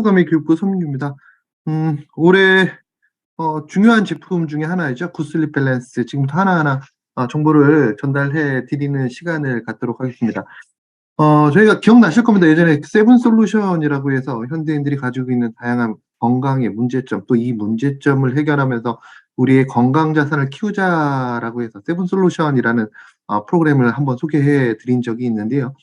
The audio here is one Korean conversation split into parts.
사수감의 교육부 손민규입니다. 올해 중요한 제품 중에 하나이죠. 굿슬립 밸런스. 지금부터 하나하나 정보를 전달해 드리는 시간을 갖도록 하겠습니다. 저희가 기억나실 겁니다. 예전에 세븐 솔루션이라고 해서 현대인들이 가지고 있는 다양한 건강의 문제점, 또 이 문제점을 해결하면서 우리의 건강 자산을 키우자라고 해서 세븐 솔루션이라는 프로그램을 한번 소개해 드린 적이 있는데요.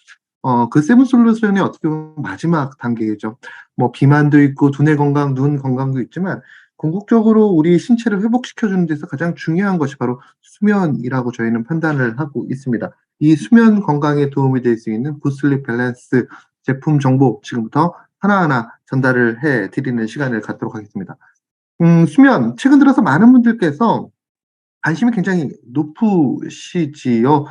그 세븐 솔루션이 어떻게 보면 마지막 단계죠. 뭐 비만도 있고 두뇌 건강, 눈 건강도 있지만 궁극적으로 우리 신체를 회복시켜 주는 데서 가장 중요한 것이 바로 수면이라고 저희는 판단을 하고 있습니다. 이 수면 건강에 도움이 될 수 있는 굿슬립 밸런스 제품 정보 지금부터 하나하나 전달을 해 드리는 시간을 갖도록 하겠습니다. 수면 최근 들어서 많은 분들께서 관심이 굉장히 높으시지요.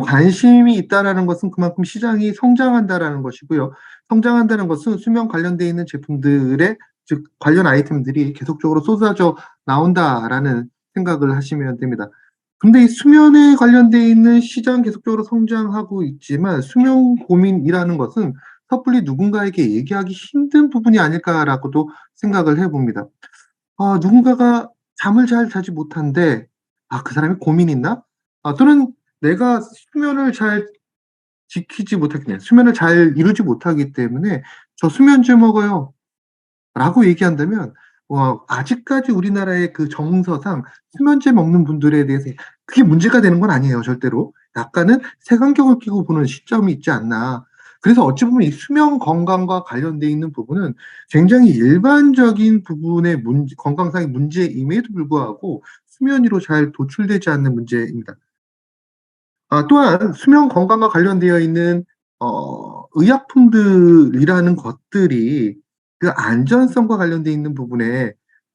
관심이 있다라는 것은 그만큼 시장이 성장한다라는 것이고요. 성장한다는 것은 수면 관련돼 있는 제품들의 즉 관련 아이템들이 계속적으로 쏟아져 나온다라는 생각을 하시면 됩니다. 근데 이 수면에 관련돼 있는 시장 계속적으로 성장하고 있지만 수면 고민이라는 것은 섣불리 누군가에게 얘기하기 힘든 부분이 아닐까라고도 생각을 해 봅니다. 누군가가 잠을 잘 자지 못한데 '아 그 사람이 고민이 있나?' 또는 '내가 수면을 잘 지키지 못하기 때문에 수면을 잘 이루지 못하기 때문에 저 수면제 먹어요.'라고 얘기한다면 아직까지 우리나라의 그 정서상 수면제 먹는 분들에 대해서 그게 문제가 되는 건 아니에요 절대로. 약간은 색안경을 끼고 보는 시점이 있지 않나. 그래서 어찌 보면 이 수면 건강과 관련돼 있는 부분은 굉장히 일반적인 부분의 건강상의 문제임에도 불구하고 수면위로 잘 도출되지 않는 문제입니다. 또한 수면 건강과 관련되어 있는 의약품들이라는 것들이 그 안전성과 관련돼 있는 부분에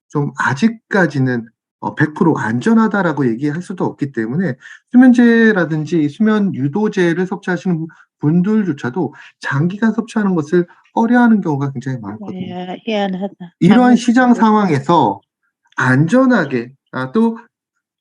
좀 아직까지는 100% 안전하다라고 얘기할 수도 없기 때문에 수면제라든지 수면 유도제를 섭취하시는 분들조차도 장기간 섭취하는 것을 꺼려하는 경우가 굉장히 많거든요. 희한하다. 이러한 시장 상황에서 안전하게 또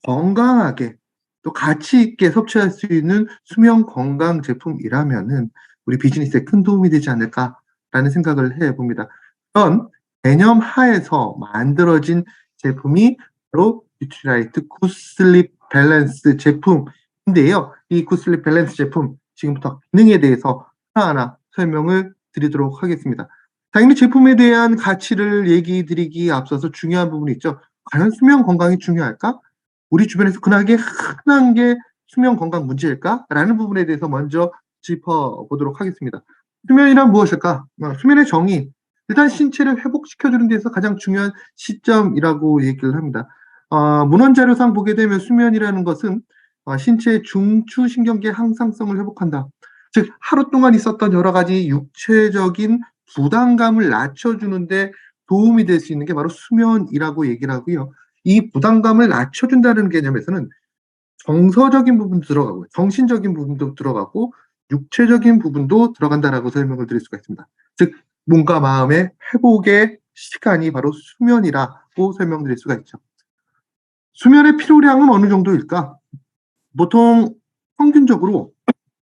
건강하게 또 가치 있게 섭취할 수 있는 수면 건강 제품이라면은 '우리 비즈니스에 큰 도움이 되지 않을까.'라는 생각을 해 봅니다. 그런 개념 하에서 만들어진 제품이 바로 뉴트리라이트 굿슬립 밸런스 제품인데요. 이 굿슬립 밸런스 제품 지금부터 기능에 대해서 하나하나 설명을 드리도록 하겠습니다. 당연히 제품에 대한 가치를 얘기 드리기에 앞서서 중요한 부분이 있죠. '과연 수면 건강이 중요할까? 우리 주변에서 흔한 게 수면 건강 문제일까?'라는 부분에 대해서 먼저 짚어보도록 하겠습니다. 수면이란 무엇일까? 수면의 정의, 일단 신체를 회복시켜 주는 데서 가장 중요한 시점이라고 얘기를 합니다. 문헌 자료상 보게 되면 수면이라는 것은 신체의 중추신경계 항상성을 회복한다. 즉 하루 동안 있었던 여러 가지 육체적인 부담감을 낮춰주는 데 도움이 될 수 있는 게 바로 수면이라고 얘기를 하고요. 이 부담감을 낮춰준다는 개념에서는 정서적인 부분도 들어가고 정신적인 부분도 들어가고 육체적인 부분도 들어간다라고 설명을 드릴 수가 있습니다. 즉 몸과 마음의 회복의 시간이 바로 수면이라고 설명드릴 수가 있죠. 수면의 필요량은 어느 정도일까? 보통 평균적으로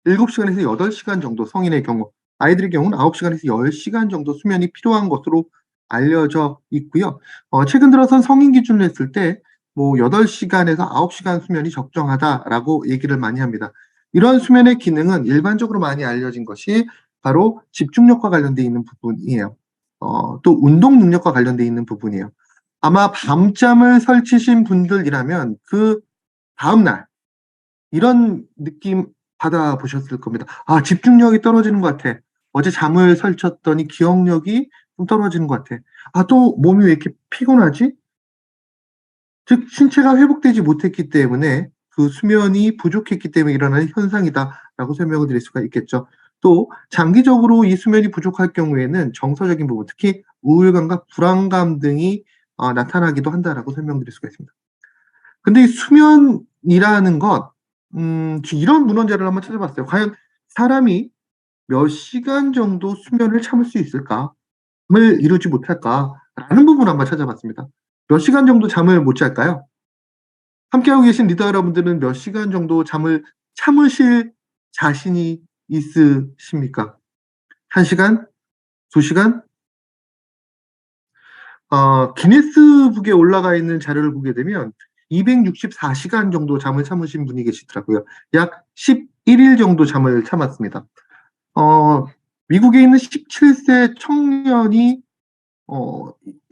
7시간에서 8시간 정도 성인의 경우, 아이들의 경우는 9시간에서 10시간 정도 수면이 필요한 것으로 알려져 있고요. 최근 들어선 성인 기준으로 했을 때 뭐 8시간에서 9시간 수면이 적정하다라고 얘기를 많이 합니다. 이런 수면의 기능은 일반적으로 많이 알려진 것이 바로 집중력과 관련돼 있는 부분이에요. 또 운동 능력과 관련돼 있는 부분이에요. 아마 밤잠을 설치신 분들이라면 그다음 날 이런 느낌 받아보셨을 겁니다. '아 집중력이 떨어지는 것 같아. 어제 잠을 설쳤더니 기억력이 좀 떨어지는 것 같아. 아 또 몸이 왜 이렇게 피곤하지?' 즉 신체가 회복되지 못했기 때문에 그 수면이 부족했기 때문에 일어나는 현상이다라고 설명을 드릴 수가 있겠죠. 또 장기적으로 이 수면이 부족할 경우에는 정서적인 부분, 특히 우울감과 불안감 등이 나타나기도 한다라고 설명드릴 수가 있습니다. 근데 이 수면이라는 것 이런 문헌 자료를 한번 찾아봤어요. '과연 사람이 몇 시간 정도 수면을 참을 수 있을까? 잠을 이루지 못할까?'라는 부분을 한번 찾아봤습니다. 몇 시간 정도 잠을 못 잘까요? 함께하고 계신 리더 여러분들은 몇 시간 정도 잠을 참으실 자신이 있으십니까? 1 시간? 2 시간? 기네스북에 올라가 있는 자료를 보게 되면 264시간 정도 잠을 참으신 분이 계시더라고요. 약 11일 정도 잠을 참았습니다. 어, 미국에 있는 17세 청년이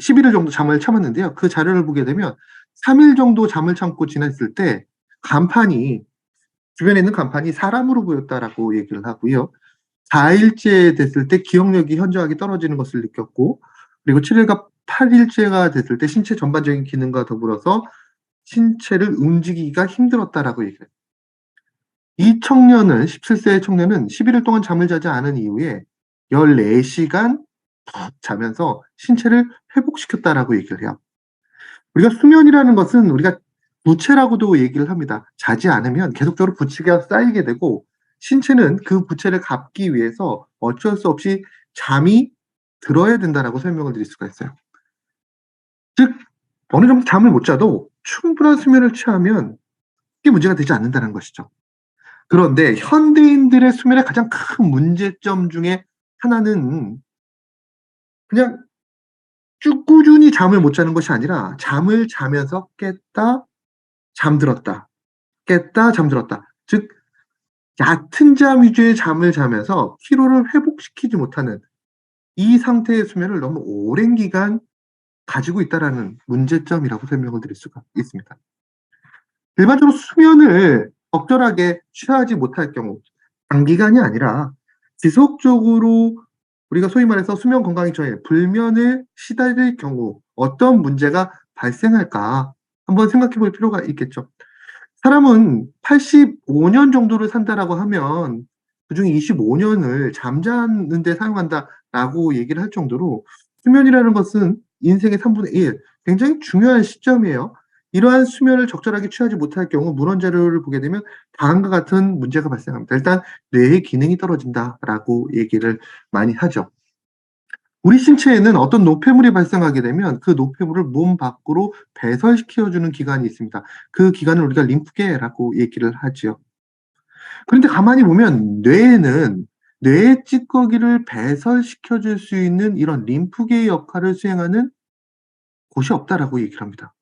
11일 정도 잠을 참았는데요. 그 자료를 보게 되면 3일 정도 잠을 참고 지냈을 때 간판이, 주변에 있는 간판이 사람으로 보였다라고 얘기를 하고요. 4일째 됐을 때 기억력이 현저하게 떨어지는 것을 느꼈고, 그리고 7일과 8일째가 됐을 때 신체 전반적인 기능과 더불어서 신체를 움직이기가 힘들었다라고 얘기해요. 이 청년은, 17세의 청년은 11일 동안 잠을 자지 않은 이후에 14시간 푹 자면서 신체를 회복시켰다라고 얘기를 해요. 우리가 수면이라는 것은 우리가 부채라고도 얘기를 합니다. 자지 않으면 계속적으로 부채가 쌓이게 되고 신체는 그 부채를 갚기 위해서 어쩔 수 없이 잠이 들어야 된다라고 설명을 드릴 수가 있어요. 즉, 어느 정도 잠을 못 자도 충분한 수면을 취하면 크게 문제가 되지 않는다는 것이죠. 그런데 현대인들의 수면의 가장 큰 문제점 중에 하나는 그냥 쭉 꾸준히 잠을 못 자는 것이 아니라 잠을 자면서 깼다, 잠들었다, 깼다, 잠들었다. 즉, 얕은 잠 위주의 잠을 자면서 피로를 회복시키지 못하는 이 상태의 수면을 너무 오랜 기간 가지고 있다라는 문제점이라고 설명을 드릴 수가 있습니다. 일반적으로 수면을 적절하게 취하지 못할 경우, 단기간이 아니라 지속적으로 우리가 소위 말해서 수면 건강이 저해 불면을 시달릴 경우 어떤 문제가 발생할까 한번 생각해 볼 필요가 있겠죠. 사람은 85년 정도를 산다라고 하면 그중에 25년을 잠자는 데 사용한다라고 얘기를 할 정도로 수면이라는 것은 인생의 3분의 1, 굉장히 중요한 시점이에요. 이러한 수면을 적절하게 취하지 못할 경우 문헌 자료를 보게 되면 다음과 같은 문제가 발생합니다. 일단 뇌의 기능이 떨어진다라고 얘기를 많이 하죠. 우리 신체에는 어떤 노폐물이 발생하게 되면 그 노폐물을 몸 밖으로 배설시켜주는 기관이 있습니다. 그 기관을 우리가 림프계라고 얘기를 하죠. 그런데 가만히 보면 뇌에는 뇌의 찌꺼기를 배설시켜줄 수 있는 이런 림프계의 역할을 수행하는 곳이 없다라고 얘기를 합니다.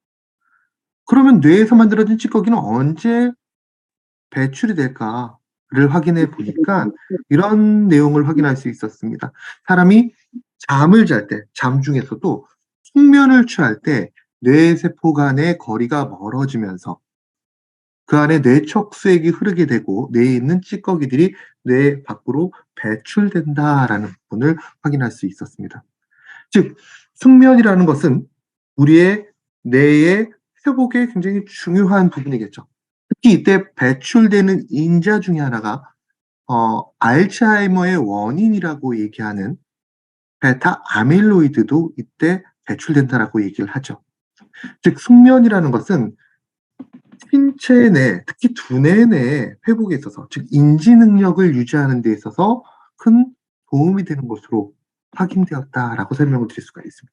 그러면 뇌에서 만들어진 찌꺼기는 언제 배출이 될까를 확인해 보니까 이런 내용을 확인할 수 있었습니다. 사람이 잠을 잘 때, 잠 중에서도 숙면을 취할 때 뇌세포 간의 거리가 멀어지면서 그 안에 뇌척수액이 흐르게 되고 뇌에 있는 찌꺼기들이 뇌 밖으로 배출된다라는 부분을 확인할 수 있었습니다. 즉, 숙면이라는 것은 우리의 뇌의 회복에 굉장히 중요한 부분이겠죠. 특히 이때 배출되는 인자 중에 하나가 알츠하이머의 원인이라고 얘기하는 베타 아밀로이드도 이때 배출된다라고 얘기를 하죠. 즉, 숙면이라는 것은 신체 내, 특히 두뇌 내 회복에 있어서, 즉 인지 능력을 유지하는 데 있어서 큰 도움이 되는 것으로 확인되었다라고 설명을 드릴 수가 있습니다.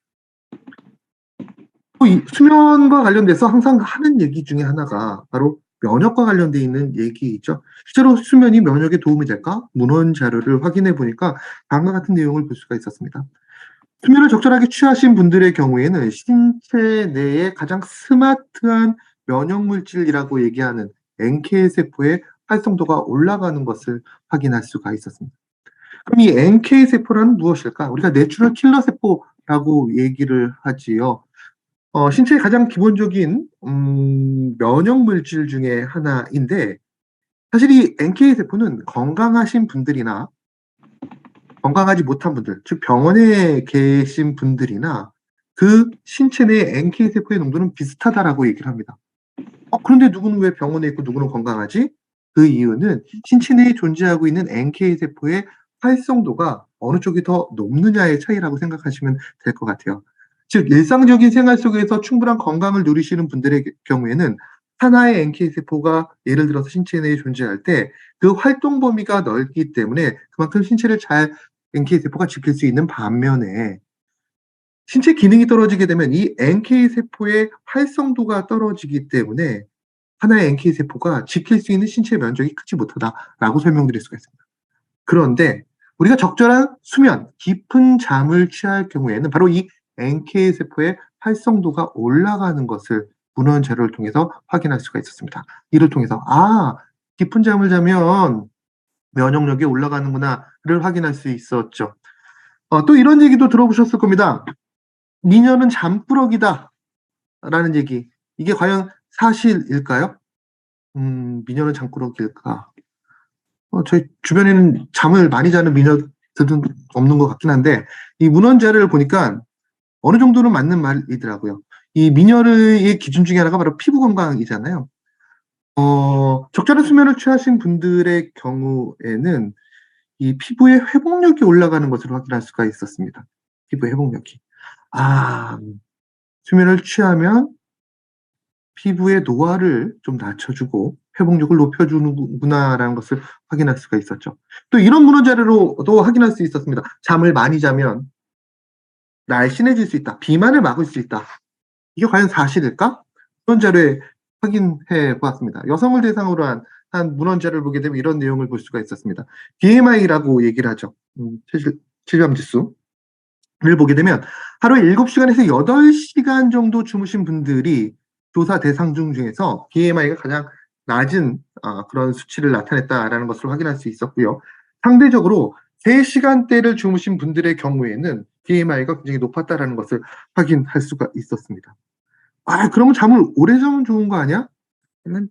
이 수면과 관련돼서 항상 하는 얘기 중에 하나가 바로 면역과 관련돼 있는 얘기이죠. 실제로 수면이 면역에 도움이 될까? 문헌 자료를 확인해 보니까 다음과 같은 내용을 볼 수가 있었습니다. 수면을 적절하게 취하신 분들의 경우에는 신체 내에 가장 스마트한 면역 물질이라고 얘기하는 NK 세포의 활성도가 올라가는 것을 확인할 수가 있었습니다. 그럼 이 NK 세포란 무엇일까? 우리가 내추럴 킬러 세포라고 얘기를 하지요. 신체의 가장 기본적인 면역 물질 중에 하나인데 사실 이 NK 세포는 건강하신 분들이나 건강하지 못한 분들, 즉 병원에 계신 분들이나 그 신체 내 NK 세포의 농도는 비슷하다라고 얘기를 합니다. 그런데 누구는 왜 병원에 있고 누구는 건강하지? 그 이유는 신체 내에 존재하고 있는 NK 세포의 활성도가 어느 쪽이 더 높느냐의 차이라고 생각하시면 될 것 같아요. 즉 일상적인 생활 속에서 충분한 건강을 누리시는 분들의 경우에는 하나의 NK 세포가 예를 들어서 신체 내에 존재할 때 그 활동 범위가 넓기 때문에 그만큼 신체를 잘 NK 세포가 지킬 수 있는 반면에 신체 기능이 떨어지게 되면 이 NK 세포의 활성도가 떨어지기 때문에 하나의 NK 세포가 지킬 수 있는 신체 면적이 크지 못하다라고 설명드릴 수가 있습니다. 그런데 우리가 적절한 수면, 깊은 잠을 취할 경우에는 바로 이 NK 세포의 활성도가 올라가는 것을 문헌 자료를 통해서 확인할 수가 있었습니다. 이를 통해서 '아 깊은 잠을 자면 면역력이 올라가는구나.'를 확인할 수 있었죠. 또 이런 얘기도 들어보셨을 겁니다. "미녀는 잠꾸러기다."라는 얘기. 이게 과연 사실일까요? 미녀는 잠꾸러기일까? 저희 주변에는 잠을 많이 자는 미녀들은 없는 것 같긴 한데 이 문헌 자료를 보니까 어느 정도는 맞는 말이더라고요. 이 미녀의 기준 중에 하나가 바로 피부 건강이잖아요. 적절한 수면을 취하신 분들의 경우에는 이 피부의 회복력이 올라가는 것을 확인할 수가 있었습니다. 피부의 회복력이. 아 수면을 취하면 피부의 노화를 좀 낮춰주고 회복력을 높여주는구나라는 것을 확인할 수가 있었죠. 또 이런 문헌 자료로도 확인할 수 있었습니다. 잠을 많이 자면 날씬해질 수 있다. 비만을 막을 수 있다. 이게 과연 사실일까? 그런 자료에 확인해 보았습니다. 여성을 대상으로 한 문헌 자료를 보게 되면 이런 내용을 볼 수가 있었습니다. BMI라고 얘기를 하죠. 체지방 지수를 보게 되면 하루에 7시간에서 8시간 정도 주무신 분들이 조사 대상 중에서 BMI가 가장 낮은 그런 수치를 나타냈다라는 것을 확인할 수 있었고요. 상대적으로 3시간대를 주무신 분들의 경우에는 BMI가 굉장히 높았다라는 것을 확인할 수가 있었습니다. 그러면 잠을 오래 자면 좋은 거 아니야? 한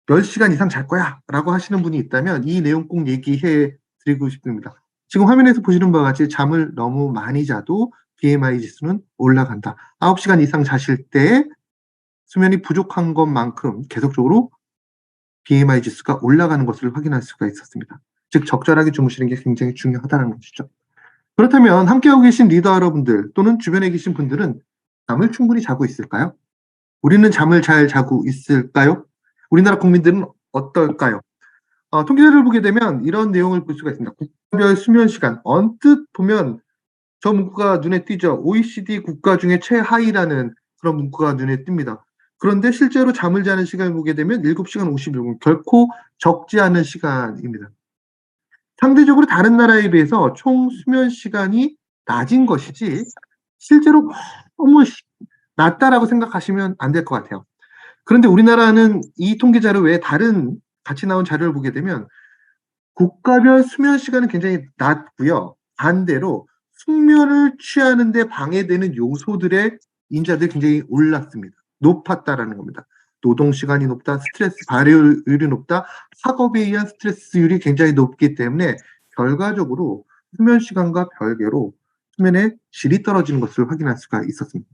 10시간 이상 잘 거야. 라고 하시는 분이 있다면 이 내용 꼭 얘기해 드리고 싶습니다. 지금 화면에서 보시는 바와 같이 잠을 너무 많이 자도 BMI 지수는 올라간다. 9시간 이상 자실 때 수면이 부족한 것만큼 계속적으로 BMI 지수가 올라가는 것을 확인할 수가 있었습니다. 즉 적절하게 주무시는 게 굉장히 중요하다는 것이죠. 그렇다면 함께하고 계신 리더 여러분들 또는 주변에 계신 분들은 잠을 충분히 자고 있을까요? 우리는 잠을 잘 자고 있을까요? 우리나라 국민들은 어떨까요? 통계를 보게 되면 이런 내용을 볼 수가 있습니다. 국가별 수면 시간 언뜻 보면 저 문구가 눈에 띄죠. OECD 국가 중에 최하위라는 그런 문구가 눈에 띕니다. 그런데 실제로 잠을 자는 시간을 보게 되면 7시간 51분 결코 적지 않은 시간입니다. 상대적으로 다른 나라에 비해서 총 수면 시간이 낮은 것이지 실제로 너무 낮다라고 생각하시면 안 될 것 같아요. 그런데 우리나라는 이 통계 자료 외에 다른 같이 나온 자료를 보게 되면 국가별 수면 시간은 굉장히 낮고요. 반대로 숙면을 취하는 데 방해되는 요소들의 인자들이 굉장히 올랐습니다. 높았다라는 겁니다. 노동 시간이 높다, 스트레스 발효율이 높다, 학업에 의한 스트레스율이 굉장히 높기 때문에 결과적으로 수면 시간과 별개로 수면의 질이 떨어지는 것을 확인할 수가 있었습니다.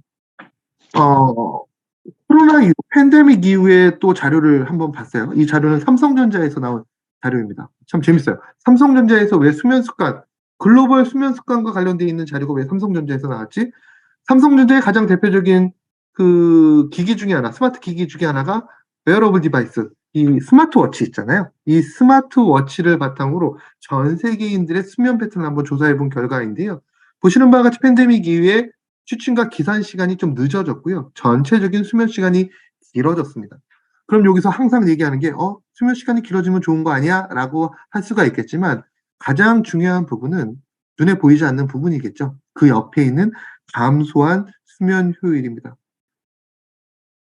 코로나 이후 팬데믹 이후에 또 자료를 한번 봤어요. 이 자료는 삼성전자에서 나온 자료입니다. 참 재밌어요. 삼성전자에서 왜 수면 습관, 글로벌 수면 습관과 관련돼 있는 자료가 왜 삼성전자에서 나왔지? 삼성전자의 가장 대표적인 그 기기 중에 하나, 스마트 기기 중에 하나가 웨어러블 디바이스, 이 스마트워치 있잖아요. 이 스마트워치를 바탕으로 전 세계인들의 수면 패턴을 한번 조사해 본 결과인데요. 보시는 바와 같이 팬데믹 이후에 취침과 기산 시간이 좀 늦어졌고요. 전체적인 수면 시간이 길어졌습니다. 그럼 여기서 항상 얘기하는 게 수면 시간이 길어지면 좋은 거 아니야? 라고 할 수가 있겠지만 가장 중요한 부분은 눈에 보이지 않는 부분이겠죠. 그 옆에 있는 감소한 수면 효율입니다.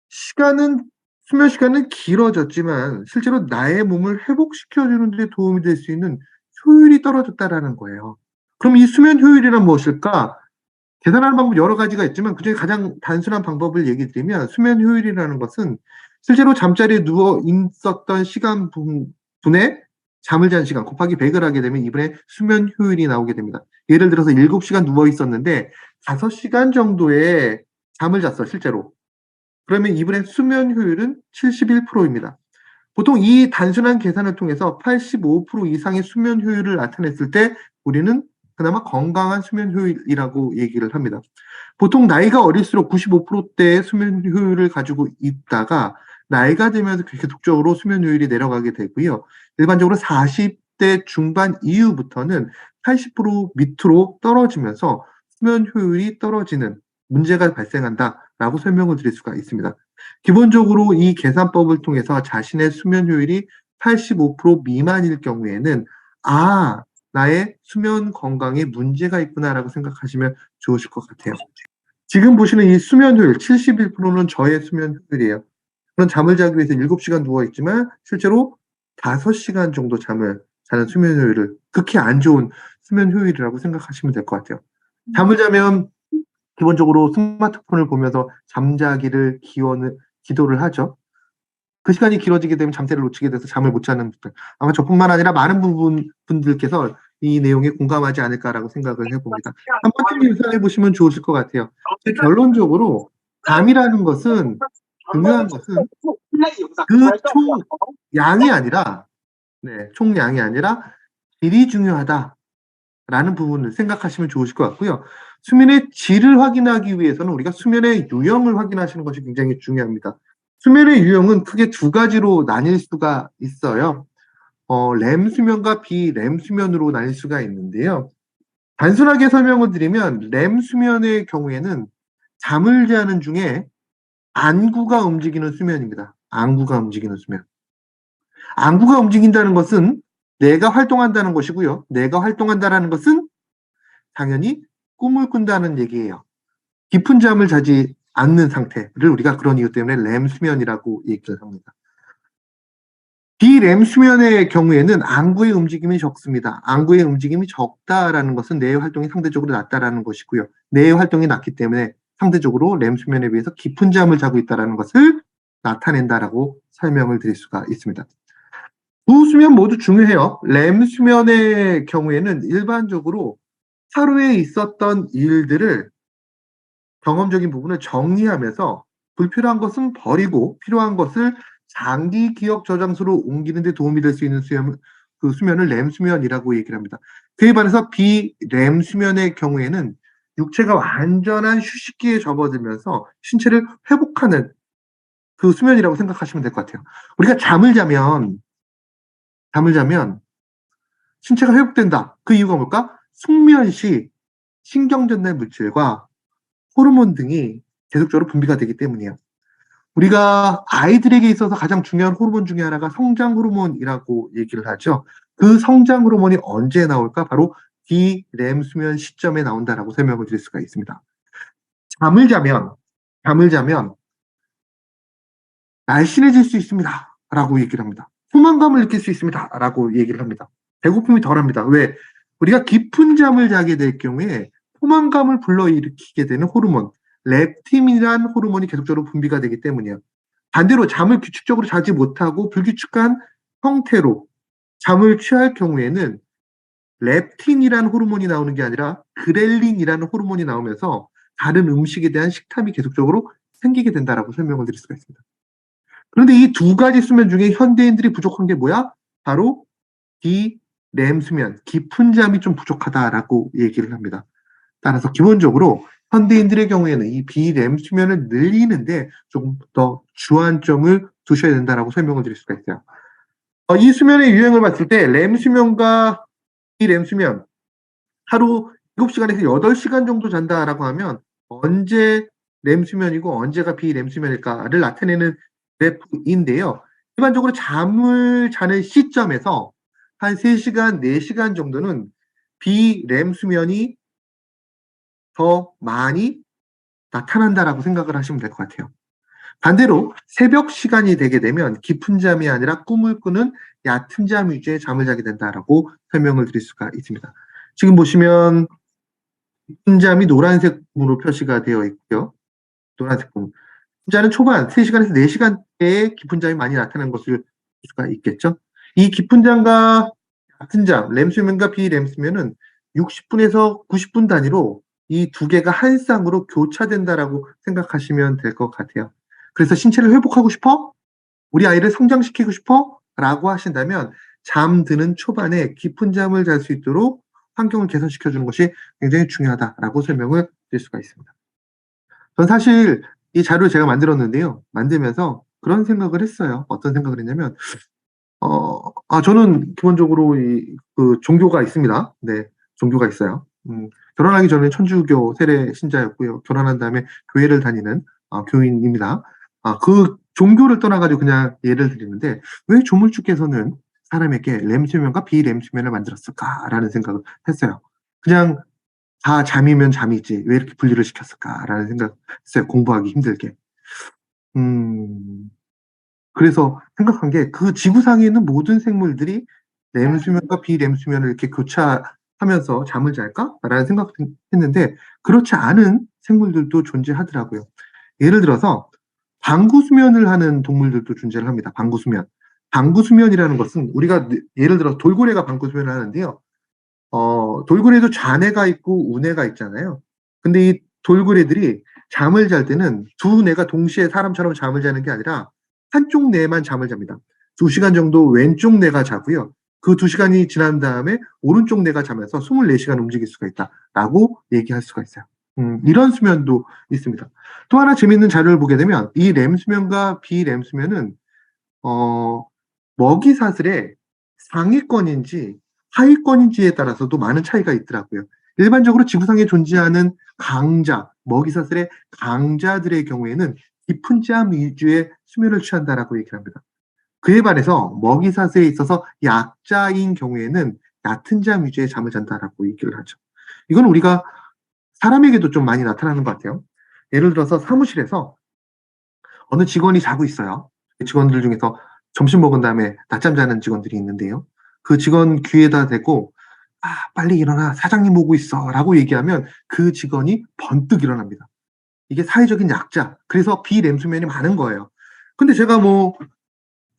수면 시간은 길어졌지만 실제로 나의 몸을 회복시켜 주는 데 도움이 될 수 있는 효율이 떨어졌다라는 거예요. 그럼 이 수면 효율이란 무엇일까? 계산하는 방법 여러 가지가 있지만 그중에 가장 단순한 방법을 얘기 드리면 수면 효율이라는 것은 실제로 잠자리에 누워 있었던 시간 분의 잠을 잔 시간 곱하기 100을 하게 되면 이번에 수면 효율이 나오게 됩니다. 예를 들어서 7시간 누워 있었는데 5시간 정도의 잠을 잤어 실제로. 그러면 이번에 수면 효율은 71%입니다. 보통 이 단순한 계산을 통해서 85% 이상의 수면 효율을 나타냈을 때 우리는 그나마 건강한 수면 효율이라고 얘기를 합니다. 보통 나이가 어릴수록 95%대의 수면 효율을 가지고 있다가 나이가 들면서 계속적으로 수면 효율이 내려가게 되고요. 일반적으로 40대 중반 이후부터는 80% 밑으로 떨어지면서 수면 효율이 떨어지는 문제가 발생한다라고 설명을 드릴 수가 있습니다. 기본적으로 이 계산법을 통해서 자신의 수면 효율이 85% 미만일 경우에는 나의 수면 건강에 문제가 있구나라고 생각하시면 좋으실 것 같아요. 지금 보시는 이 수면 효율 71%는 저의 수면 효율이에요. 저는 잠을 자기 위해서 7시간 누워 있지만 실제로 5시간 정도 잠을 자는 수면 효율을 극히 안 좋은 수면 효율이라고 생각하시면 될 것 같아요. 잠을 자면 기본적으로 스마트폰을 보면서 잠자기를 기도를 하죠. 그 시간이 길어지게 되면 잠새를 놓치게 돼서 잠을 못 자는 분들. 아마 저뿐만 아니라 많은 분들께서 이 내용에 공감하지 않을까라고 생각을 해봅니다. 한 번쯤 유사해 보시면 좋으실 것 같아요. 결론적으로 잠이라는 것은 중요한 것은 그 총량이 아니라 총량이 아니라 질이 중요하다라는 부분을 생각하시면 좋으실 것 같고요. 수면의 질을 확인하기 위해서는 우리가 수면의 유형을 확인하시는 것이 굉장히 중요합니다. 수면의 유형은 크게 두 가지로 나뉠 수가 있어요. 렘 수면과 비렘 수면으로 나뉠 수가 있는데요. 단순하게 설명을 드리면 렘 수면의 경우에는 잠을 자는 중에 안구가 움직이는 수면입니다. 안구가 움직이는 수면. 안구가 움직인다는 것은 뇌가 활동한다는 것이고요. 뇌가 활동한다는 것은 당연히 꿈을 꾼다는 얘기예요. 깊은 잠을 자지 않는 상태를 우리가 그런 이유 때문에 렘 수면이라고 얘기를 합니다. 비렘 수면의 경우에는 안구의 움직임이 적습니다. 안구의 움직임이 적다라는 것은 뇌의 활동이 상대적으로 낮다라는 것이고요. 뇌의 활동이 낮기 때문에 상대적으로 렘 수면에 비해서 깊은 잠을 자고 있다는 것을 나타낸다라고 설명을 드릴 수가 있습니다. 두 수면 모두 중요해요. 렘 수면의 경우에는 일반적으로 하루에 있었던 일들을 경험적인 부분을 정리하면서 불필요한 것은 버리고 필요한 것을 장기 기억 저장소로 옮기는 데 도움이 될 수 있는 그 수면을 렘 수면이라고 얘기를 합니다. 그에 반해서 비렘 수면의 경우에는 육체가 완전한 휴식기에 접어들면서 신체를 회복하는 그 수면이라고 생각하시면 될 것 같아요. 우리가 잠을 자면 신체가 회복된다. 그 이유가 뭘까? 숙면 시 신경전달 물질과 호르몬 등이 계속적으로 분비가 되기 때문이에요. 우리가 아이들에게 있어서 가장 중요한 호르몬 중에 하나가 성장 호르몬이라고 얘기를 하죠. 그 성장 호르몬이 언제 나올까? 바로 비렘 수면 시점에 나온다라고 설명을 드릴 수가 있습니다. 잠을 자면 날씬해질 수 있습니다. 라고 얘기를 합니다. 포만감을 느낄 수 있습니다. 라고 얘기를 합니다. 배고픔이 덜합니다. 왜? 우리가 깊은 잠을 자게 될 경우에 포만감을 불러일으키게 되는 호르몬, 렙틴이라는 호르몬이 계속적으로 분비가 되기 때문이에요. 반대로 잠을 규칙적으로 자지 못하고 불규칙한 형태로 잠을 취할 경우에는 렙틴이라는 호르몬이 나오는 게 아니라 그렐린이라는 호르몬이 나오면서 다른 음식에 대한 식탐이 계속적으로 생기게 된다라고 설명을 드릴 수가 있습니다. 그런데 이 두 가지 수면 중에 현대인들이 부족한 게 뭐야? 바로 비렘 수면, 깊은 잠이 좀 부족하다라고 얘기를 합니다. 따라서 기본적으로 현대인들의 경우에는 이 비렘 수면을 늘리는데 조금 더 주안점을 두셔야 된다라고 설명을 드릴 수가 있어요. 이 수면의 유형을 봤을 때 렘 수면과 비렘 수면 하루 7시간에서 8시간 정도 잔다라고 하면 언제 렘 수면이고 언제가 비렘 수면일까를 나타내는 그래프인데요. 일반적으로 잠을 자는 시점에서 한 3시간, 4시간 정도는 비렘 수면이 더 많이 나타난다라고 생각을 하시면 될 것 같아요. 반대로 새벽 시간이 되게 되면 깊은 잠이 아니라 꿈을 꾸는 얕은 잠 위주의 잠을 자게 된다라고 설명을 드릴 수가 있습니다. 지금 보시면 깊은 잠이 노란색으로 표시가 되어 있고요. 노란색 부분. 깊은 잠은 초반 3시간에서 4시간대에 깊은 잠이 많이 나타나는 것을 볼 수가 있겠죠. 이 깊은 잠과 얕은 잠, 렘 수면과 비렘 수면은 60분에서 90분 단위로 이 두 개가 한 쌍으로 교차된다라고 생각하시면 될 것 같아요. 그래서 신체를 회복하고 싶어? 우리 아이를 성장시키고 싶어? 라고 하신다면 잠드는 초반에 깊은 잠을 잘 수 있도록 환경을 개선시켜주는 것이 굉장히 중요하다라고 설명을 드릴 수가 있습니다. 전 사실 이 자료를 제가 만들었는데요. 만들면서 그런 생각을 했어요. 어떤 생각을 했냐면, 저는 기본적으로 그 종교가 있습니다. 네, 종교가 있어요. 결혼하기 전에 천주교 세례 신자였고요. 결혼한 다음에 교회를 다니는 교인입니다. 그 종교를 떠나가지고 그냥 예를 드리는데, 왜 조물주께서는 사람에게 렘 수면과 비렘 수면을 만들었을까라는 생각을 했어요. 그냥 다 잠이면 잠이지 왜 이렇게 분리를 시켰을까라는 생각했어요. 공부하기 힘들게. 음. 그래서 생각한 게 그 지구상에 있는 모든 생물들이 렘수면과 비렘수면을 이렇게 교차하면서 잠을 잘까?라는 생각을 했는데 그렇지 않은 생물들도 존재하더라고요. 예를 들어서 방구수면을 하는 동물들도 존재를 합니다. 방구수면. 방구수면이라는 것은 우리가 예를 들어 돌고래가 방구수면을 하는데요. 돌고래도 좌뇌가 있고 우뇌가 있잖아요. 근데 이 돌고래들이 잠을 잘 때는 두 뇌가 동시에 사람처럼 잠을 자는 게 아니라 한쪽 뇌만 잠을 잡니다. 2시간 정도 왼쪽 뇌가 자고요. 그 2시간이 지난 다음에 오른쪽 뇌가 자면서 24시간 움직일 수가 있다라고 얘기할 수가 있어요. 이런 수면도 있습니다. 또 하나 재밌는 자료를 보게 되면 이 렘수면과 비렘수면은 먹이 사슬의 상위권인지 하위권인지에 따라서도 많은 차이가 있더라고요. 일반적으로 지구상에 존재하는 강자, 먹이 사슬의 강자들의 경우에는 깊은 잠 위주의 수면을 취한다라고 얘기를 합니다. 그에 반해서 먹이 사슬에 있어서 약자인 경우에는 얕은 잠 위주의 잠을 잔다라고 얘기를 하죠. 이건 우리가 사람에게도 좀 많이 나타나는 것 같아요. 예를 들어서 사무실에서 어느 직원이 자고 있어요. 그 직원들 중에서 점심 먹은 다음에 낮잠 자는 직원들이 있는데요. 그 직원 귀에다 대고 "아 빨리 일어나. 사장님 오고 있어."라고 얘기하면 그 직원이 번뜩 일어납니다. 이게 사회적인 약자, 그래서 비렘수면이 많은 거예요. 근데 제가 뭐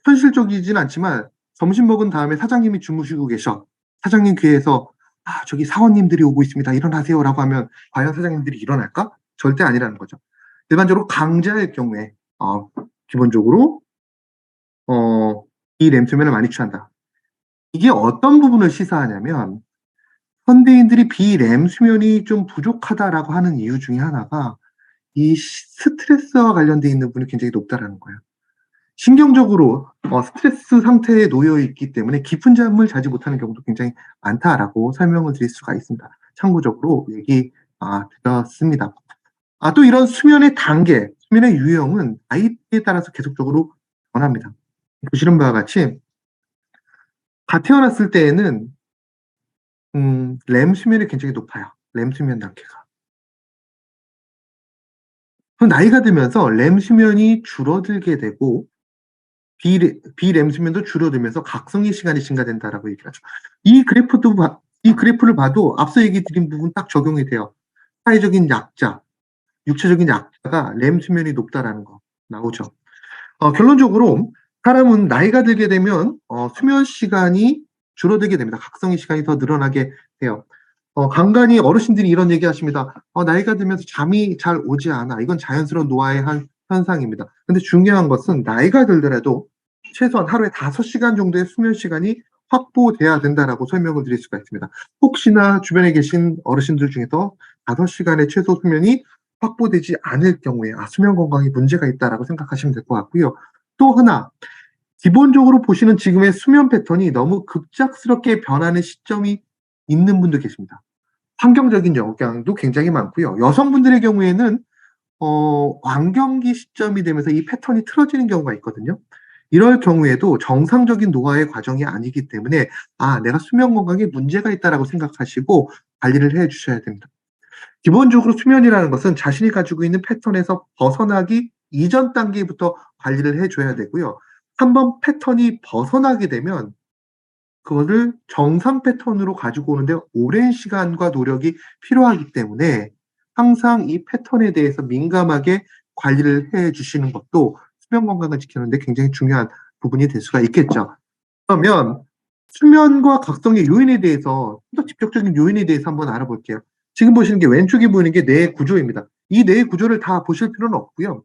현실적이진 않지만 점심 먹은 다음에 사장님이 주무시고 계셔. 사장님 귀에서 "아 저기 사원님들이 오고 있습니다. 일어나세요."라고 하면 과연 사장님들이 일어날까? 절대 아니라는 거죠. 일반적으로 강자일 경우에 기본적으로 이 렘수면을 많이 취한다. 이게 어떤 부분을 시사하냐면 현대인들이 비렘 수면이 좀 부족하다라고 하는 이유 중에 하나가 이 스트레스와 관련돼 있는 부분이 굉장히 높다라는 거예요. 신경적으로 스트레스 상태에 놓여 있기 때문에 깊은 잠을 자지 못하는 경우도 굉장히 많다라고 설명을 드릴 수가 있습니다. 참고적으로 얘기 드렸습니다. 또 이런 수면의 단계, 수면의 유형은 나이대에 따라서 계속적으로 변합니다. 보시는 바와 같이 갓 태어났을 때에는 렘 수면이 굉장히 높아요. 렘 수면 단계가. 그럼 나이가 들면서 렘 수면이 줄어들게 되고 비렘 수면도 줄어들면서 각성의 시간이 증가된다라고 얘기를 하죠. 이 그래프를 봐도 앞서 얘기 드린 부분 딱 적용이 돼요. 사회적인 약자, 육체적인 약자가 렘 수면이 높다라는 거 나오죠. 결론적으로 사람은 나이가 들게 되면 수면 시간이 줄어들게 됩니다. 각성의 시간이 더 늘어나게 돼요. 간간히 어르신들이 이런 얘기하십니다. 나이가 들면서 잠이 잘 오지 않아. 이건 자연스러운 노화의 한 현상입니다. 근데 중요한 것은 나이가 들더라도 최소한 하루에 5시간 정도의 수면 시간이 확보돼야 된다라고 설명을 드릴 수가 있습니다. 혹시나 주변에 계신 어르신들 중에서 5시간의 최소 수면이 확보되지 않을 경우에 수면 건강에 문제가 있다라고 생각하시면 될 것 같고요. 또 하나, 기본적으로 보시는 지금의 수면 패턴이 너무 급작스럽게 변하는 시점이 있는 분도 계십니다. 환경적인 영향도 굉장히 많고요. 여성분들의 경우에는 완경기 시점이 되면서 이 패턴이 틀어지는 경우가 있거든요. 이럴 경우에도 정상적인 노화의 과정이 아니기 때문에 '내가 수면 건강에 문제가 있다.'라고 생각하시고 관리를 해 주셔야 됩니다. 기본적으로 수면이라는 것은 자신이 가지고 있는 패턴에서 벗어나기 이전 단계부터 관리를 해 줘야 되고요. 한번 패턴이 벗어나게 되면 그거를 정상 패턴으로 가지고 오는데 오랜 시간과 노력이 필요하기 때문에 항상 이 패턴에 대해서 민감하게 관리를 해 주시는 것도 수면 건강을 지키는 데 굉장히 중요한 부분이 될 수가 있겠죠. 그러면 수면과 각성의 요인에 대해서 좀 더 직접적인 요인에 대해서 한번 알아볼게요. 지금 보시는 게 왼쪽에 보이는 게 뇌의 구조입니다. 이 뇌의 구조를 다 보실 필요는 없고요.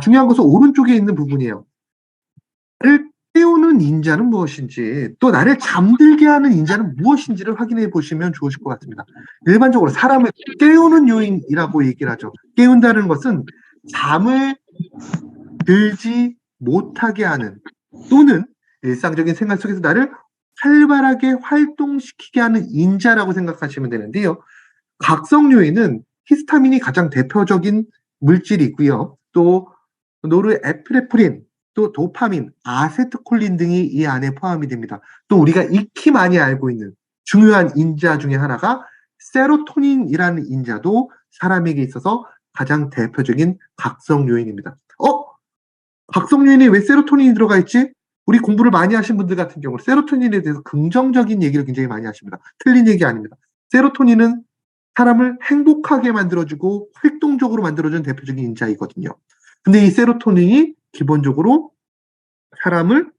중요한 것은 오른쪽에 있는 부분이에요. 나를 깨우는 인자는 무엇인지, 또 나를 잠들게 하는 인자는 무엇인지를 확인해 보시면 좋으실 것 같습니다. 일반적으로 사람을 깨우는 요인이라고 얘기를 하죠. 깨운다는 것은 잠을 들지 못하게 하는, 또는 일상적인 생활 속에서 나를 활발하게 활동시키게 하는 인자라고 생각하시면 되는데요. 각성 요인은 히스타민이 가장 대표적인 물질이고요. 또 노르에피네프린, 또 도파민, 아세트콜린 등이 이 안에 포함이 됩니다. 또 우리가 익히 많이 알고 있는 중요한 인자 중에 하나가 세로토닌이라는 인자도 사람에게 있어서 가장 대표적인 각성 요인입니다. 각성 요인에 왜 세로토닌이 들어가 있지? 우리 공부를 많이 하신 분들 같은 경우 세로토닌에 대해서 긍정적인 얘기를 굉장히 많이 하십니다. 틀린 얘기 아닙니다. 세로토닌은 사람을 행복하게 만들어주고 활동적으로 만들어주는 대표적인 인자이거든요. 근데 이 세로토닌이 기본적으로 사람을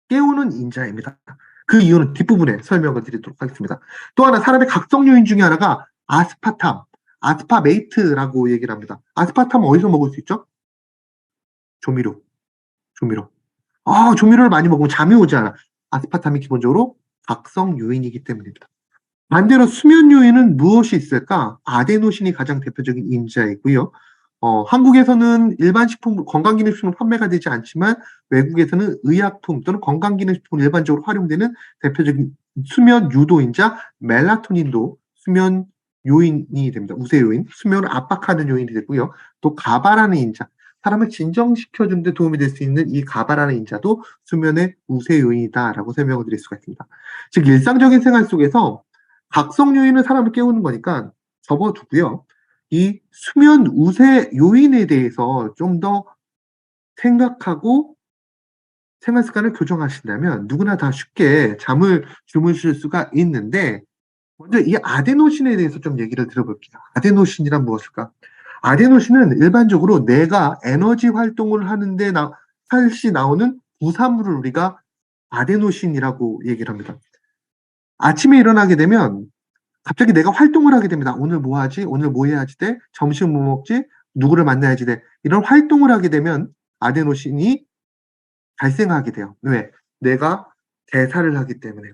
깨우는 인자입니다. 그 이유는 뒷부분에 설명을 드리도록 하겠습니다. 또 하나 사람의 각성 요인 중에 하나가 아스파탐, 아스파메이트라고 얘기를 합니다. 아스파탐은 어디서 먹을 수 있죠? 조미료. 조미료를 많이 먹으면 잠이 오지 않아. 아스파탐이 기본적으로 각성 요인이기 때문입니다. 반대로 수면 요인은 무엇이 있을까? 아데노신이 가장 대표적인 인자이고요. 한국에서는 일반 식품, 건강기능식품 판매가 되지 않지만 외국에서는 의약품 또는 건강기능식품으로 일반적으로 활용되는 대표적인 수면 유도인자 멜라토닌도 수면 요인이 됩니다. 우세 요인, 수면을 압박하는 요인이 되고요. 또 가바라는 인자, 사람을 진정시켜주는 데 도움이 될 수 있는 이 가바라는 인자도 수면의 우세 요인이다라고 설명을 드릴 수가 있습니다. 즉 일상적인 생활 속에서 각성 요인은 사람을 깨우는 거니까 접어두고요. 이 수면 우세 요인에 대해서 좀 더 생각하고 생활 습관을 교정하신다면 누구나 다 쉽게 잠을 주무실 수가 있는데, 먼저 이 아데노신에 대해서 좀 얘기를 들어볼게요. 아데노신이란 무엇일까? 아데노신은 일반적으로 뇌가 에너지 활동을 하는데 살시 나오는 부산물을 우리가 아데노신이라고 얘기를 합니다. 아침에 일어나게 되면 갑자기 내가 활동을 하게 됩니다. 오늘 뭐 하지? 오늘 뭐 해야지 돼? 점심 뭐 먹지? 누구를 만나야지 돼? 이런 활동을 하게 되면 아데노신이 발생하게 돼요. 왜? 내가 대사를 하기 때문에.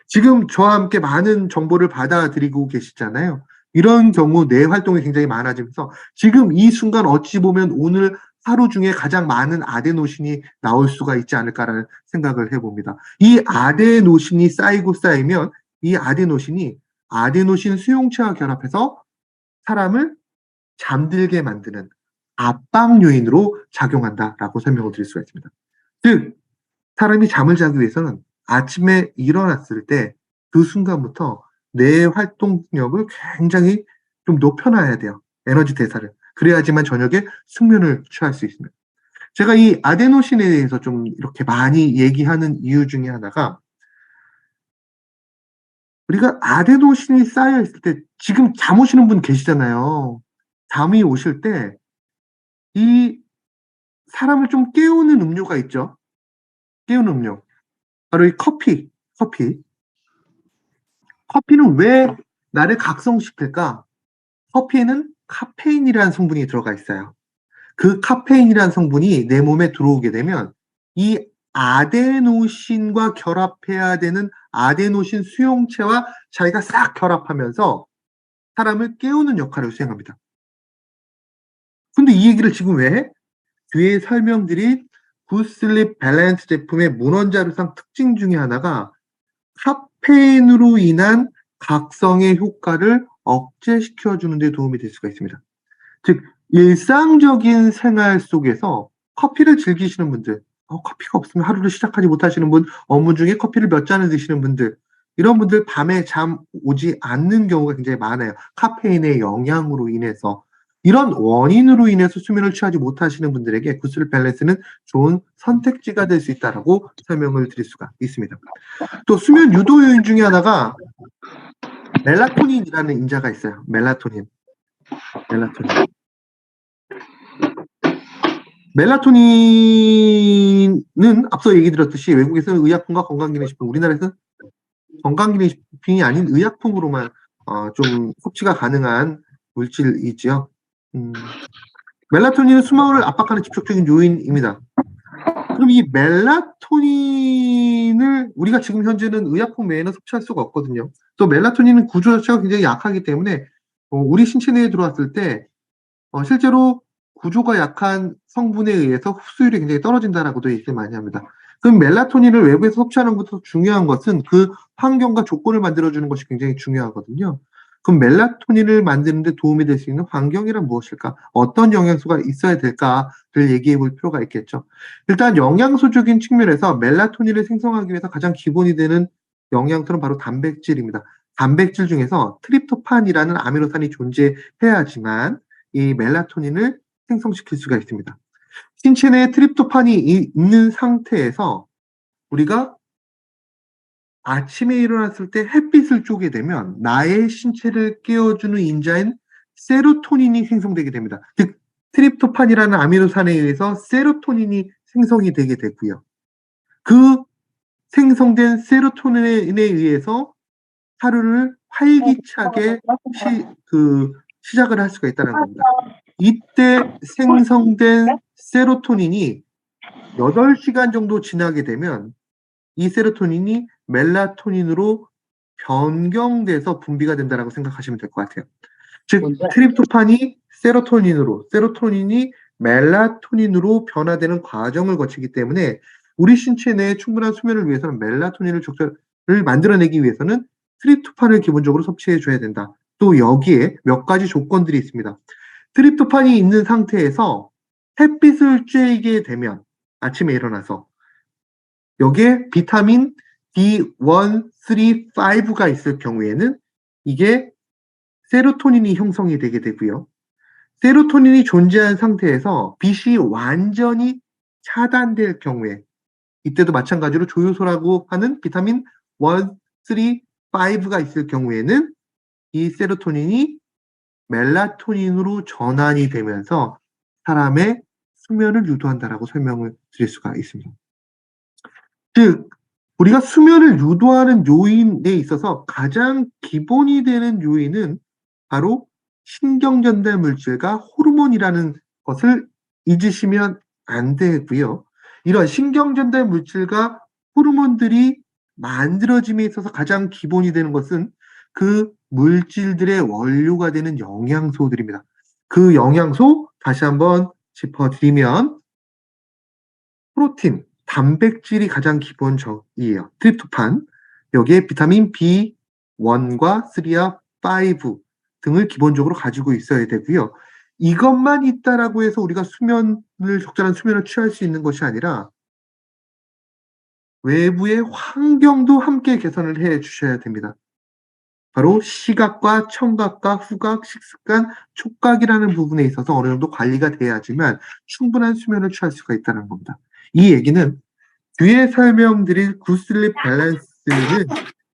지금 저와 함께 많은 정보를 받아들이고 계시잖아요. 이런 경우 뇌 활동이 굉장히 많아지면서 지금 이 순간 어찌 보면 오늘 하루 중에 가장 많은 아데노신이 나올 수가 있지 않을까라는 생각을 해봅니다. 이 아데노신이 쌓이고 쌓이면 이 아데노신이 아데노신 수용체와 결합해서 사람을 잠들게 만드는 압박 요인으로 작용한다라고 설명을 드릴 수가 있습니다. 즉 사람이 잠을 자기 위해서는 아침에 일어났을 때 그 순간부터 뇌 활동력을 굉장히 좀 높여놔야 돼요. 에너지 대사를. 그래야지만 저녁에 숙면을 취할 수 있습니다. 제가 이 아데노신에 대해서 좀 이렇게 많이 얘기하는 이유 중에 하나가, 우리가 아데노신이 쌓여 있을 때 지금 잠 오시는 분 계시잖아요. 잠이 오실 때 이 사람을 좀 깨우는 음료가 있죠. 깨우는 음료. 바로 이 커피. 커피는 왜 나를 각성시킬까? 커피에는 카페인이라는 성분이 들어가 있어요. 그 카페인이라는 성분이 내 몸에 들어오게 되면 이 아데노신과 결합해야 되는 아데노신 수용체와 자기가 싹 결합하면서 사람을 깨우는 역할을 수행합니다. 근데 이 얘기를 지금 왜 해? 뒤에 설명드린 굿슬립 밸런스 제품의 문헌자료상 특징 중에 하나가 카페인으로 인한 각성의 효과를 억제시켜주는 데 도움이 될 수가 있습니다. 즉 일상적인 생활 속에서 커피를 즐기시는 분들, 커피가 없으면 하루를 시작하지 못하시는 분, 업무 중에 커피를 몇 잔을 드시는 분들, 이런 분들 밤에 잠 오지 않는 경우가 굉장히 많아요. 카페인의 영향으로 인해서. 이런 원인으로 인해서 수면을 취하지 못하시는 분들에게 굿슬립 밸런스는 좋은 선택지가 될 수 있다라고 설명을 드릴 수가 있습니다. 또 수면 유도 요인 중에 하나가 멜라토닌이라는 인자가 있어요. 멜라토닌. 멜라토닌은 앞서 얘기 드렸듯이 외국에서는 의약품과 건강기능식품, 우리나라에서는 건강기능식품이 아닌 의약품으로만 좀 섭취가 가능한 물질이지요. 멜라토닌은 수면을 압박하는 직접적인 요인입니다. 그럼 이 멜라토닌을 우리가 지금 현재는 의약품 외에는 섭취할 수가 없거든요. 또 멜라토닌은 구조 자체가 굉장히 약하기 때문에 우리 신체 내에 들어왔을 때 실제로 구조가 약한 성분에 의해서 흡수율이 굉장히 떨어진다라고도 얘기를 많이 합니다. 그럼 멜라토닌을 외부에서 섭취하는 것부터 중요한 것은 그 환경과 조건을 만들어주는 것이 굉장히 중요하거든요. 그럼 멜라토닌을 만드는 데 도움이 될 수 있는 환경이란 무엇일까? 어떤 영양소가 있어야 될까를 얘기해 볼 필요가 있겠죠. 일단 영양소적인 측면에서 멜라토닌을 생성하기 위해서 가장 기본이 되는 영양소는 바로 단백질입니다. 단백질 중에서 트립토판이라는 아미노산이 존재해야지만 이 멜라토닌을 생성시킬 수가 있습니다. 신체 내에 트립토판이 있는 상태에서 우리가 아침에 일어났을 때 햇빛을 쬐게 되면 나의 신체를 깨워주는 인자인 세로토닌이 생성되게 됩니다. 즉 트립토판이라는 아미노산에 의해서 세로토닌이 생성이 되게 되고요. 그 생성된 세로토닌에 의해서 하루를 활기차게 시작을 할 수가 있다는 겁니다. 이때 생성된 세로토닌이 8시간 정도 지나게 되면 이 세로토닌이 멜라토닌으로 변경돼서 분비가 된다고 생각하시면 될 것 같아요. 즉 트립토판이 세로토닌이 멜라토닌으로 변화되는 과정을 거치기 때문에 우리 신체 내에 충분한 수면을 위해서는 멜라토닌을 만들어내기 위해서는 트립토판을 기본적으로 섭취해 줘야 된다. 또 여기에 몇 가지 조건들이 있습니다. 트립토판이 있는 상태에서 햇빛을 쬐게 되면 아침에 일어나서 여기에 비타민 D1, 3, 5가 있을 경우에는 이게 세로토닌이 형성이 되게 되고요. 세로토닌이 존재한 상태에서 빛이 완전히 차단될 경우에 이때도 마찬가지로 조효소라고 하는 비타민 1, 3, 5가 있을 경우에는 이 세로토닌이 멜라토닌으로 전환이 되면서 사람의 수면을 유도한다라고 설명을 드릴 수가 있습니다. 즉 우리가 수면을 유도하는 요인에 있어서 가장 기본이 되는 요인은 바로 신경전달 물질과 호르몬이라는 것을 잊으시면 안 되고요. 이런 신경전달 물질과 호르몬들이 만들어짐에 있어서 가장 기본이 되는 것은 그 물질들의 원료가 되는 영양소들입니다. 그 영양소 다시 한번 짚어드리면 프로틴, 단백질이 가장 기본적이에요. 트립토판, 여기에 비타민 B1과 3와 5 등을 기본적으로 가지고 있어야 되고요. 이것만 있다라고 해서 우리가 적절한 수면을 취할 수 있는 것이 아니라 외부의 환경도 함께 개선을 해 주셔야 됩니다. 바로 시각과 청각과 후각, 식습관, 촉각이라는 부분에 있어서 어느 정도 관리가 돼야지만 충분한 수면을 취할 수가 있다는 겁니다. 이 얘기는 뒤에 설명드릴 굿슬립 밸런스는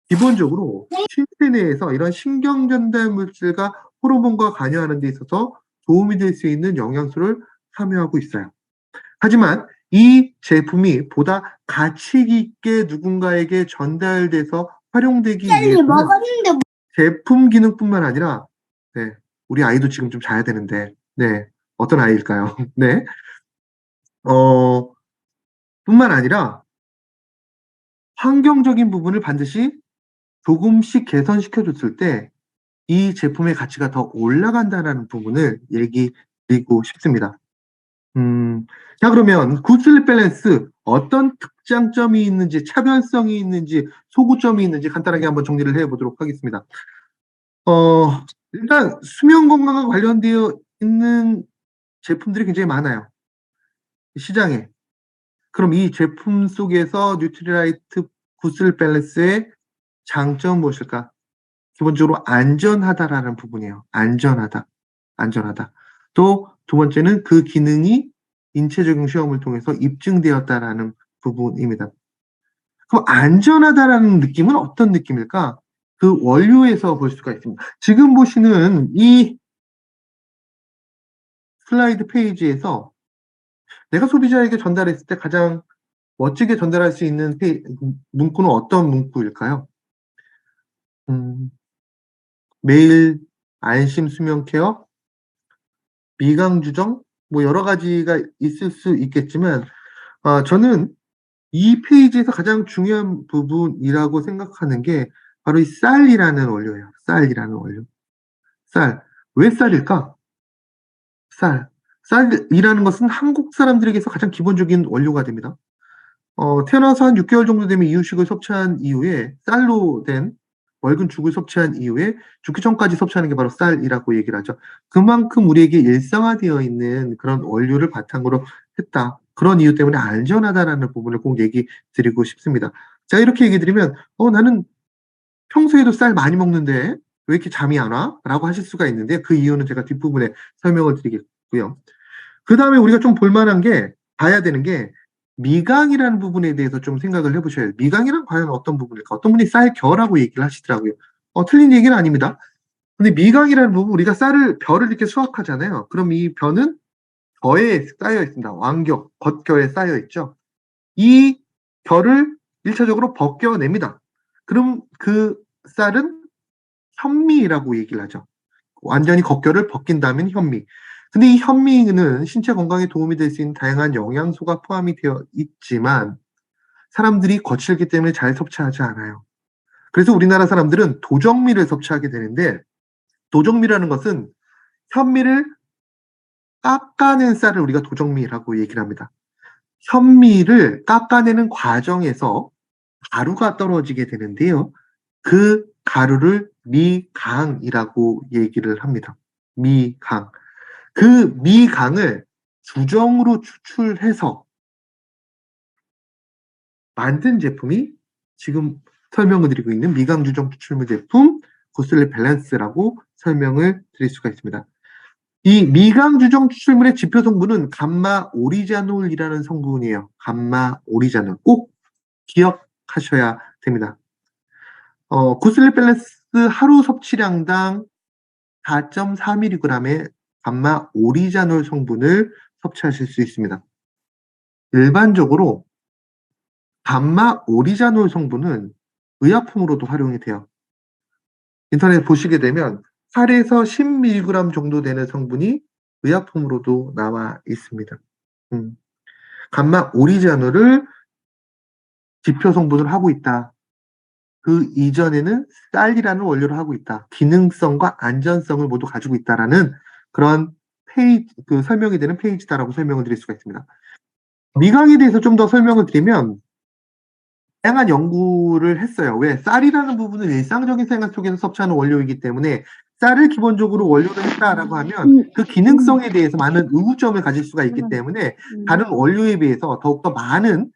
기본적으로 신체 내에서 이런 신경전달 물질과 호르몬과 관여하는 데 있어서 도움이 될 수 있는 영양소를 함유하고 있어요. 하지만 이 제품이 보다 가치 있게 누군가에게 전달돼서 활용되기 위해서는 제품 기능뿐만 아니라 네, 우리 아이도 지금 좀 자야 되는데 네, 어떤 아이일까요? 네, 뿐만 아니라 환경적인 부분을 반드시 조금씩 개선시켜 줬을 때 이 제품의 가치가 더 올라간다는 부분을 얘기 드리고 싶습니다. 자, 그러면 굿슬립 밸런스 어떤 특장점이 있는지, 차별성이 있는지, 소구점이 있는지 간단하게 한번 정리를 해보도록 하겠습니다. 일단 수면 건강과 관련되어 있는 제품들이 굉장히 많아요. 시장에. 그럼 이 제품 속에서 뉴트리라이트 굿슬립 밸런스의 장점은 무엇일까? 기본적으로 안전하다라는 부분이에요. 안전하다. 또 두 번째는 그 기능이 인체 적용 시험을 통해서 입증되었다라는 부분입니다. 그럼 안전하다라는 느낌은 어떤 느낌일까? 그 원료에서 볼 수가 있습니다. 지금 보시는 이 슬라이드 페이지에서 내가 소비자에게 전달했을 때 가장 멋지게 전달할 수 있는 문구는 어떤 문구일까요? 매일 안심 수면 케어, 미강 주정, 뭐 여러 가지가 있을 수 있겠지만 저는 이 페이지에서 가장 중요한 부분이라고 생각하는 게 바로 이 쌀이라는 원료예요. 쌀이라는 원료. 쌀. 왜 쌀일까? 쌀. 쌀이라는 것은 한국 사람들에게서 가장 기본적인 원료가 됩니다. 태어나서 한 6개월 정도 되면 이유식을 섭취한 이후에 쌀로 된 맑은 죽을 섭취한 이후에 죽기 전까지 섭취하는 게 바로 쌀이라고 얘기를 하죠. 그만큼 우리에게 일상화되어 있는 그런 원료를 바탕으로 했다. 그런 이유 때문에 안전하다라는 부분을 꼭 얘기 드리고 싶습니다. 자, 이렇게 얘기 드리면 나는 평소에도 쌀 많이 먹는데 왜 이렇게 잠이 안 와? 라고 하실 수가 있는데 그 이유는 제가 뒷부분에 설명을 드리겠고요. 그 다음에 우리가 좀 볼만한 게 봐야 되는 게 미강이라는 부분에 대해서 좀 생각을 해보셔야 돼요. 미강이란 과연 어떤 부분일까? 어떤 분이 쌀 결하고 얘기를 하시더라고요. 틀린 얘기는 아닙니다. 근데 미강이라는 부분 우리가 쌀을 벼를 이렇게 수확하잖아요. 그럼 이 벼는 벼에 쌓여 있습니다. 완겨, 겉겨에 쌓여 있죠. 이 벼를 1차적으로 벗겨냅니다. 그럼 그 쌀은 현미라고 얘기를 하죠. 완전히 겉겨를 벗긴다면 현미. 근데 이 현미는 신체 건강에 도움이 될 수 있는 다양한 영양소가 포함이 되어 있지만 사람들이 거칠기 때문에 잘 섭취하지 않아요. 그래서 우리나라 사람들은 도정미를 섭취하게 되는데 도정미라는 것은 현미를 깎아낸 쌀을 우리가 도정미라고 얘기를 합니다. 현미를 깎아내는 과정에서 가루가 떨어지게 되는데요. 그 가루를 미강이라고 얘기를 합니다. 미강. 그 미강을 주정으로 추출해서 만든 제품이 지금 설명을 드리고 있는 미강 주정 추출물 제품 고슬리 밸런스라고 설명을 드릴 수가 있습니다. 이 미강 주정 추출물의 지표 성분은 감마 오리자놀이라는 성분이에요. 감마 오리자놀 꼭 기억하셔야 됩니다. 고슬리 밸런스 하루 섭취량당 4.4mg의 감마 오리자놀 성분을 섭취하실 수 있습니다. 일반적으로 감마 오리자놀 성분은 의약품으로도 활용이 돼요. 인터넷 보시게 되면 8에서 10mg 정도 되는 성분이 의약품으로도 나와 있습니다. 감마 오리자놀을 지표 성분을 하고 있다. 그 이전에는 쌀이라는 원료를 하고 있다. 기능성과 안전성을 모두 가지고 있다라는 그런 그 설명이 되는 페이지다라고 설명을 드릴 수가 있습니다. 미강에 대해서 좀 더 설명을 드리면 다양한 연구를 했어요. 왜? 쌀이라는 부분은 일상적인 생활 속에서 섭취하는 원료이기 때문에 쌀을 기본적으로 원료로 했다라고 하면 그 기능성에 대해서 많은 의구점을 가질 수가 있기 때문에 다른 원료에 비해서 더욱더 많은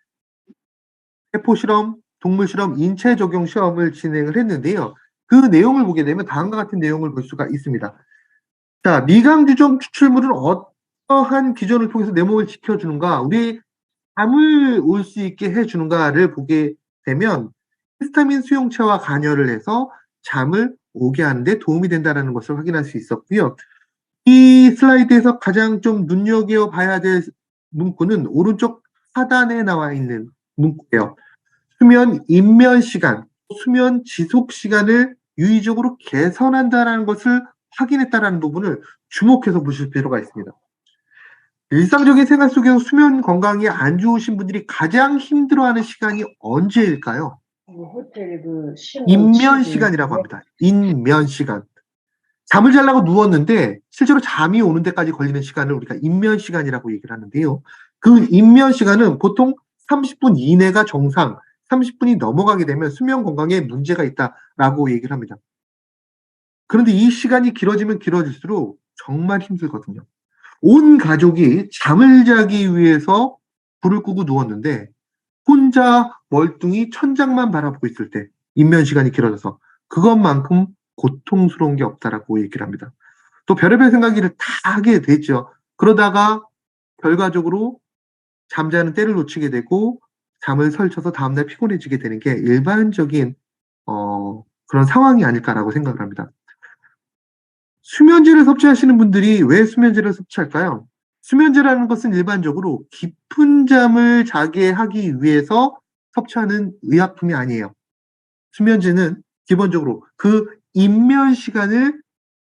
세포 실험, 동물 실험, 인체 적용 시험을 진행을 했는데요. 그 내용을 보게 되면 다음과 같은 내용을 볼 수가 있습니다. 자, 미강 주정 추출물은 어떠한 기전을 통해서 내 몸을 지켜주는가, 우리 잠을 올 수 있게 해주는가를 보게 되면 히스타민 수용체와 간여를 해서 잠을 오게 하는데 도움이 된다는 것을 확인할 수 있었고요. 이 슬라이드에서 가장 좀 눈여겨봐야 될 문구는 오른쪽 하단에 나와 있는 문구예요. 수면 인면 시간, 수면 지속 시간을 유의적으로 개선한다는 것을 확인했다는 부분을 주목해서 보실 필요가 있습니다. 일상적인 생활 속에서 수면 건강이 안 좋으신 분들이 가장 힘들어하는 시간이 언제일까요? 호텔 인면 시간이라고 합니다. 인면 시간. 잠을 자려고 누웠는데 실제로 잠이 오는 데까지 걸리는 시간을 우리가 인면 시간이라고 얘기를 하는데요. 그 인면 시간은 보통 30분 이내가 정상, 30분이 넘어가게 되면 수면 건강에 문제가 있다라고 얘기를 합니다. 그런데 이 시간이 길어지면 길어질수록 정말 힘들거든요. 온 가족이 잠을 자기 위해서 불을 끄고 누웠는데 혼자 멀뚱히 천장만 바라보고 있을 때 인면 시간이 길어져서 그것만큼 고통스러운 게 없다라고 얘기를 합니다. 또 별의별 생각을 다 하게 되죠. 그러다가 결과적으로 잠자는 때를 놓치게 되고 잠을 설쳐서 다음날 피곤해지게 되는 게 일반적인 그런 상황이 아닐까라고 생각을 합니다. 수면제를 섭취하시는 분들이 왜 수면제를 섭취할까요? 수면제라는 것은 일반적으로 깊은 잠을 자게 하기 위해서 섭취하는 의약품이 아니에요. 수면제는 기본적으로 그 인면 시간을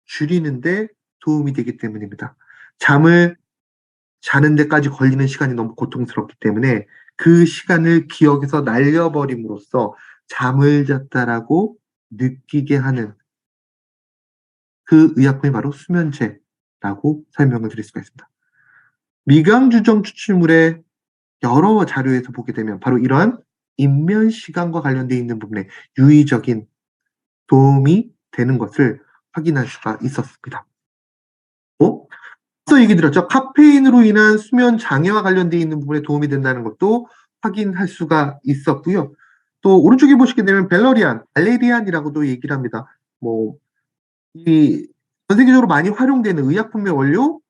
줄이는데 도움이 되기 때문입니다. 잠을 자는 데까지 걸리는 시간이 너무 고통스럽기 때문에 그 시간을 기억에서 날려버림으로써 잠을 잤다라고 느끼게 하는 그 의약품이 바로 수면제라고 설명을 드릴 수가 있습니다. 미강주정 추출물의 여러 자료에서 보게 되면 바로 이러한 인면 시간과 관련되어 있는 부분에 유의적인 도움이 되는 것을 확인할 수가 있었습니다. 앞서 얘기 드렸죠. 카페인으로 인한 수면 장애와 관련되어 있는 부분에 도움이 된다는 것도 확인할 수가 있었고요. 또 오른쪽에 보시게 되면 발레리안이라고도 얘기를 합니다. 뭐, 전 세계적으로 많이 활용되는 의약품의 원료,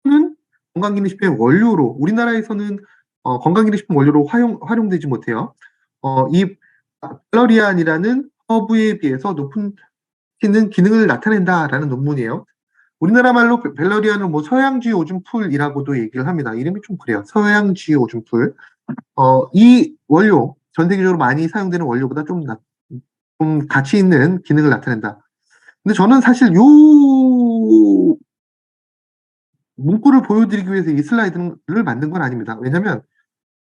또는 건강기능식품의 원료로, 우리나라에서는 건강기능식품 원료로 활용되지 못해요. 이 발레리안이라는 허브에 비해서 높은 기능을 나타낸다라는 논문이에요. 우리나라 말로 벨러리안은 뭐 서양지 오줌풀이라고도 얘기를 합니다. 이름이 좀 그래요. 서양지 오줌풀. 이 원료, 전 세계적으로 많이 사용되는 원료보다 좀 가치 있는 기능을 나타낸다. 근데 저는 사실 요 문구를 보여드리기 위해서 이 슬라이드를 만든 건 아닙니다. 왜냐면,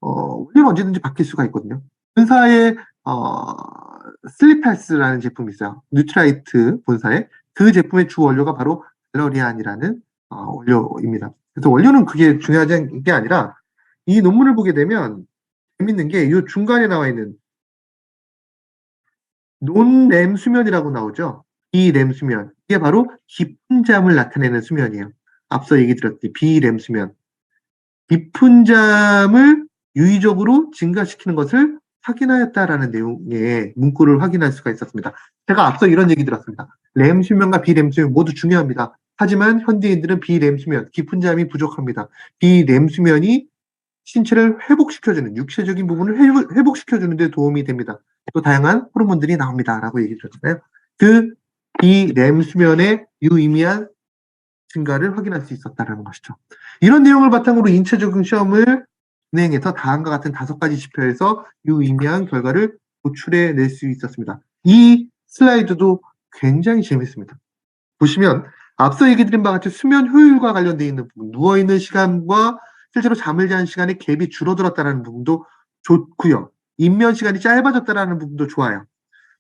원료는 언제든지 바뀔 수가 있거든요. 본사에, 슬리패스라는 제품이 있어요. 뉴트라이트 본사에. 그 제품의 주 원료가 바로 벨러리안이라는 원료입니다. 그래서 원료는 그게 중요한 게 아니라 이 논문을 보게 되면 재밌는 게 이 중간에 나와 있는 논렘 수면이라고 나오죠. 비렘 수면. 이게 바로 깊은 잠을 나타내는 수면이에요. 앞서 얘기 드렸듯이 비렘 수면. 깊은 잠을 유의적으로 증가시키는 것을 확인하였다라는 내용의 문구를 확인할 수가 있었습니다. 제가 앞서 이런 얘기 들었습니다. 렘 수면과 비렘 수면 모두 중요합니다. 하지만 현대인들은 비렘 수면, 깊은 잠이 부족합니다. 비렘 수면이 신체를 회복시켜주는, 육체적인 부분을 회복시켜주는 데 도움이 됩니다. 또 다양한 호르몬들이 나옵니다. 라고 얘기 드렸잖아요. 그 비렘 수면의 유의미한 증가를 확인할 수 있었다는 것이죠. 이런 내용을 바탕으로 인체 적용 시험을 진행해서 다음과 같은 5가지 지표에서 유의미한 결과를 도출해낼 수 있었습니다. 이 슬라이드도 굉장히 재밌습니다. 보시면 앞서 얘기드린 바와 같이 수면 효율과 관련되어 있는 부분, 누워있는 시간과 실제로 잠을 자는 시간의 갭이 줄어들었다는 부분도 좋고요. 입면 시간이 짧아졌다는 부분도 좋아요.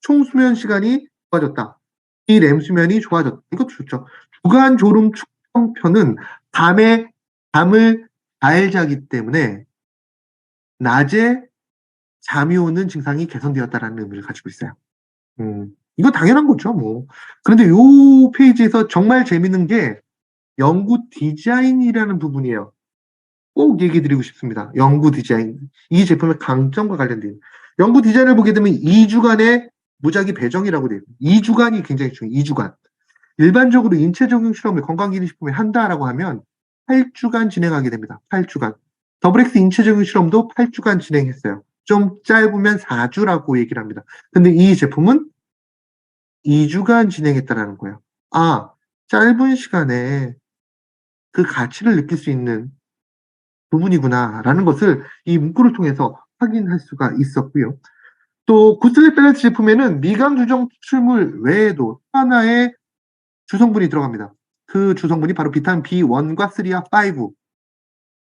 총 수면 시간이 좋아졌다. 이 렘 수면이 좋아졌다. 이것도 좋죠. 주간 졸음 측정표는 잠을 잘 자기 때문에 낮에 잠이 오는 증상이 개선되었다는 의미를 가지고 있어요. 이거 당연한 거죠, 뭐. 그런데 요 페이지에서 정말 재밌는 게 연구 디자인이라는 부분이에요. 꼭 얘기 드리고 싶습니다. 연구 디자인. 이 제품의 강점과 관련된. 연구 디자인을 보게 되면 2주간의 무작위 배정이라고 돼요. 2주간이 굉장히 중요해요. 2주간. 일반적으로 인체 적용 실험을 건강기능식품에 한다라고 하면 8주간 진행하게 됩니다. 8주간. 더블엑스 인체 적용 실험도 8주간 진행했어요. 좀 짧으면 4주라고 얘기를 합니다. 근데 이 제품은 2주간 진행했다라는 거예요. 짧은 시간에 그 가치를 느낄 수 있는 부분이구나라는 것을 이 문구를 통해서 확인할 수가 있었고요. 또 굿슬립 밸런스 제품에는 미강 주정 추출물 외에도 하나의 주성분이 들어갑니다. 그 주성분이 바로 비타민 B1과 3와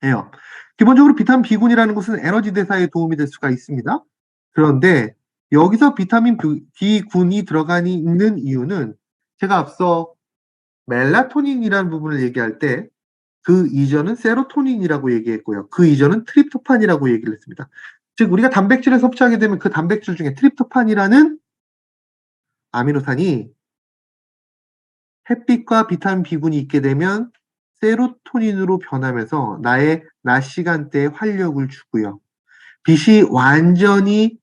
5예요. 기본적으로 비타민 B군이라는 것은 에너지 대사에 도움이 될 수가 있습니다. 그런데 여기서 비타민 B군이 들어가니 있는 이유는 제가 앞서 멜라토닌이라는 부분을 얘기할 때 그 이전은 세로토닌이라고 얘기했고요. 그 이전은 트립토판이라고 얘기를 했습니다. 즉 우리가 단백질을 섭취하게 되면 그 단백질 중에 트립토판이라는 아미노산이 햇빛과 비타민 B군이 있게 되면 세로토닌으로 변하면서 나의 낮 시간대에 활력을 주고요. 빛이 완전히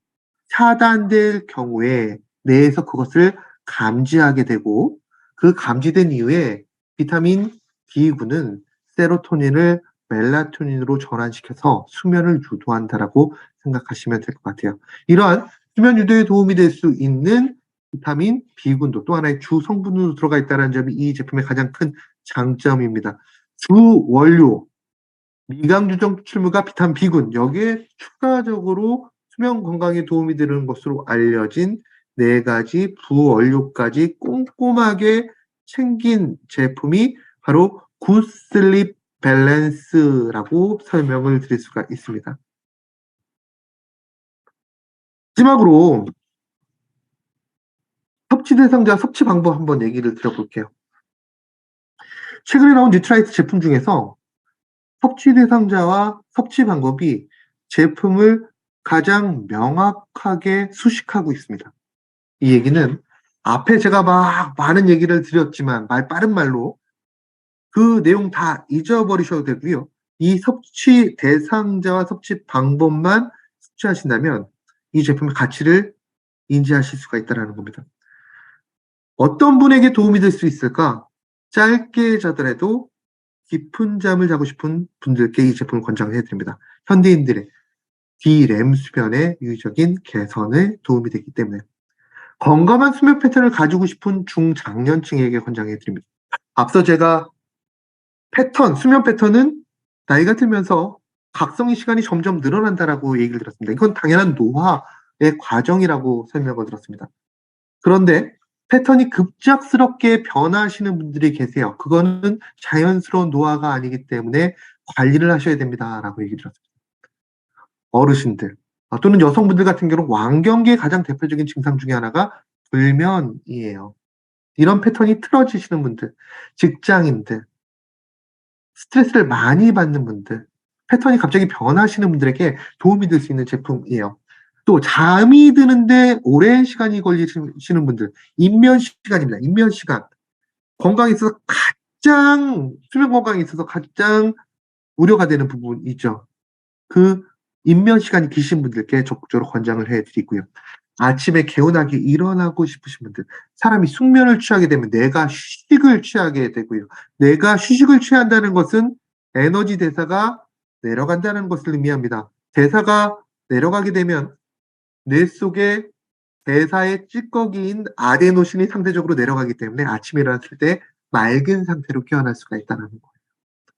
차단될 경우에 뇌에서 그것을 감지하게 되고 그 감지된 이후에 비타민 B군은 세로토닌을 멜라토닌으로 전환시켜서 수면을 유도한다라고 생각하시면 될 것 같아요. 이러한 수면 유도에 도움이 될 수 있는 비타민 B군도 또 하나의 주 성분으로 들어가 있다는 점이 이 제품의 가장 큰 장점입니다. 주 원료, 미강주정 출물과 비타민 B군, 여기에 추가적으로 수면 건강에 도움이 되는 것으로 알려진 4가지 부원료까지 꼼꼼하게 챙긴 제품이 바로 굿슬립 밸런스라고 설명을 드릴 수가 있습니다. 마지막으로 섭취 대상자 섭취 방법 한번 얘기를 드려볼게요. 최근에 나온 뉴트라이트 제품 중에서 섭취 대상자와 섭취 방법이 제품을 가장 명확하게 수식하고 있습니다. 이 얘기는 앞에 제가 막 많은 얘기를 드렸지만 빠른 말로 그 내용 다 잊어버리셔도 되고요. 이 섭취 대상자와 섭취 방법만 섭취하신다면 이 제품의 가치를 인지하실 수가 있다라는 겁니다. 어떤 분에게 도움이 될 수 있을까? 짧게 자더라도 깊은 잠을 자고 싶은 분들께 이 제품을 권장해 드립니다. 현대인들의 D렘 수면의 유의적인 개선에 도움이 되기 때문에 건강한 수면 패턴을 가지고 싶은 중장년층에게 권장해 드립니다. 앞서 제가 수면 패턴은 나이가 들면서 각성의 시간이 점점 늘어난다라고 얘기를 들었습니다. 이건 당연한 노화의 과정이라고 설명을 들었습니다. 그런데 패턴이 급작스럽게 변하시는 분들이 계세요. 그거는 자연스러운 노화가 아니기 때문에 관리를 하셔야 됩니다라고 얘기를 들었습니다. 어르신들 또는 여성분들 같은 경우는 완경기의 가장 대표적인 증상 중에 하나가 불면이에요. 이런 패턴이 틀어지시는 분들, 직장인들, 스트레스를 많이 받는 분들, 패턴이 갑자기 변하시는 분들에게 도움이 될 수 있는 제품이에요. 또 잠이 드는데 오랜 시간이 걸리시는 분들, 인면 시간입니다. 인면 시간. 건강에 있어서 수면 건강에 있어서 가장 우려가 되는 부분이죠. 그 인면 시간이 기신 분들께 적극적으로 권장을 해 드리고요. 아침에 개운하게 일어나고 싶으신 분들, 사람이 숙면을 취하게 되면 내가 휴식을 취하게 되고요. 내가 휴식을 취한다는 것은 에너지 대사가 내려간다는 것을 의미합니다. 대사가 내려가게 되면 뇌 속에 대사의 찌꺼기인 아데노신이 상대적으로 내려가기 때문에 아침에 일어났을 때 맑은 상태로 깨어날 수가 있다는 거예요.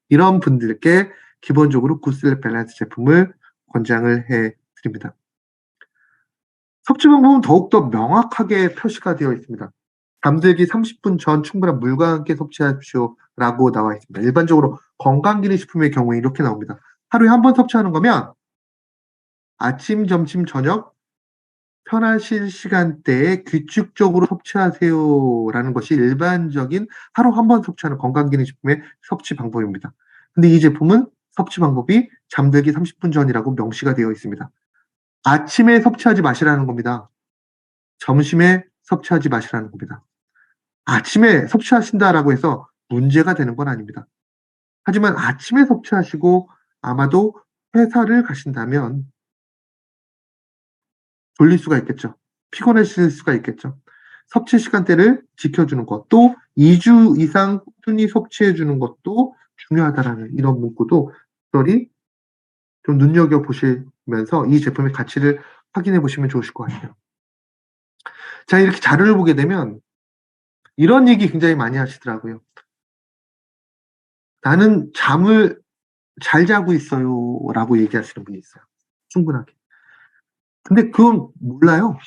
이런 분들께 기본적으로 굿슬립 밸런스 제품을 권장을 해 드립니다. 섭취 방법은 더욱더 명확하게 표시가 되어 있습니다. 잠들기 30분 전 충분한 물과 함께 섭취하십시오라고 나와 있습니다. 일반적으로 건강기능식품의 경우에 이렇게 나옵니다. 하루에 한 번 섭취하는 거면 아침, 점심, 저녁 편하신 시간대에 규칙적으로 섭취하세요라는 것이 일반적인 하루 한 번 섭취하는 건강기능식품의 섭취 방법입니다. 근데 이 제품은 섭취 방법이 잠들기 30분 전이라고 명시가 되어 있습니다. 아침에 섭취하지 마시라는 겁니다. 점심에 섭취하지 마시라는 겁니다. 아침에 섭취하신다라고 해서 문제가 되는 건 아닙니다. 하지만 아침에 섭취하시고 아마도 회사를 가신다면 졸릴 수가 있겠죠. 피곤하실 수가 있겠죠. 섭취 시간대를 지켜주는 것, 또 2주 이상 꾸준히 섭취해 주는 것도 중요하다라는 이런 문구도 특별히 좀 눈여겨 보시면서 이 제품의 가치를 확인해 보시면 좋으실 것 같아요. 자, 이렇게 자료를 보게 되면 이런 얘기 굉장히 많이 하시더라고요. "나는 잠을 잘 자고 있어요."라고 얘기하시는 분이 있어요, 충분하게. 근데 그건 몰라요.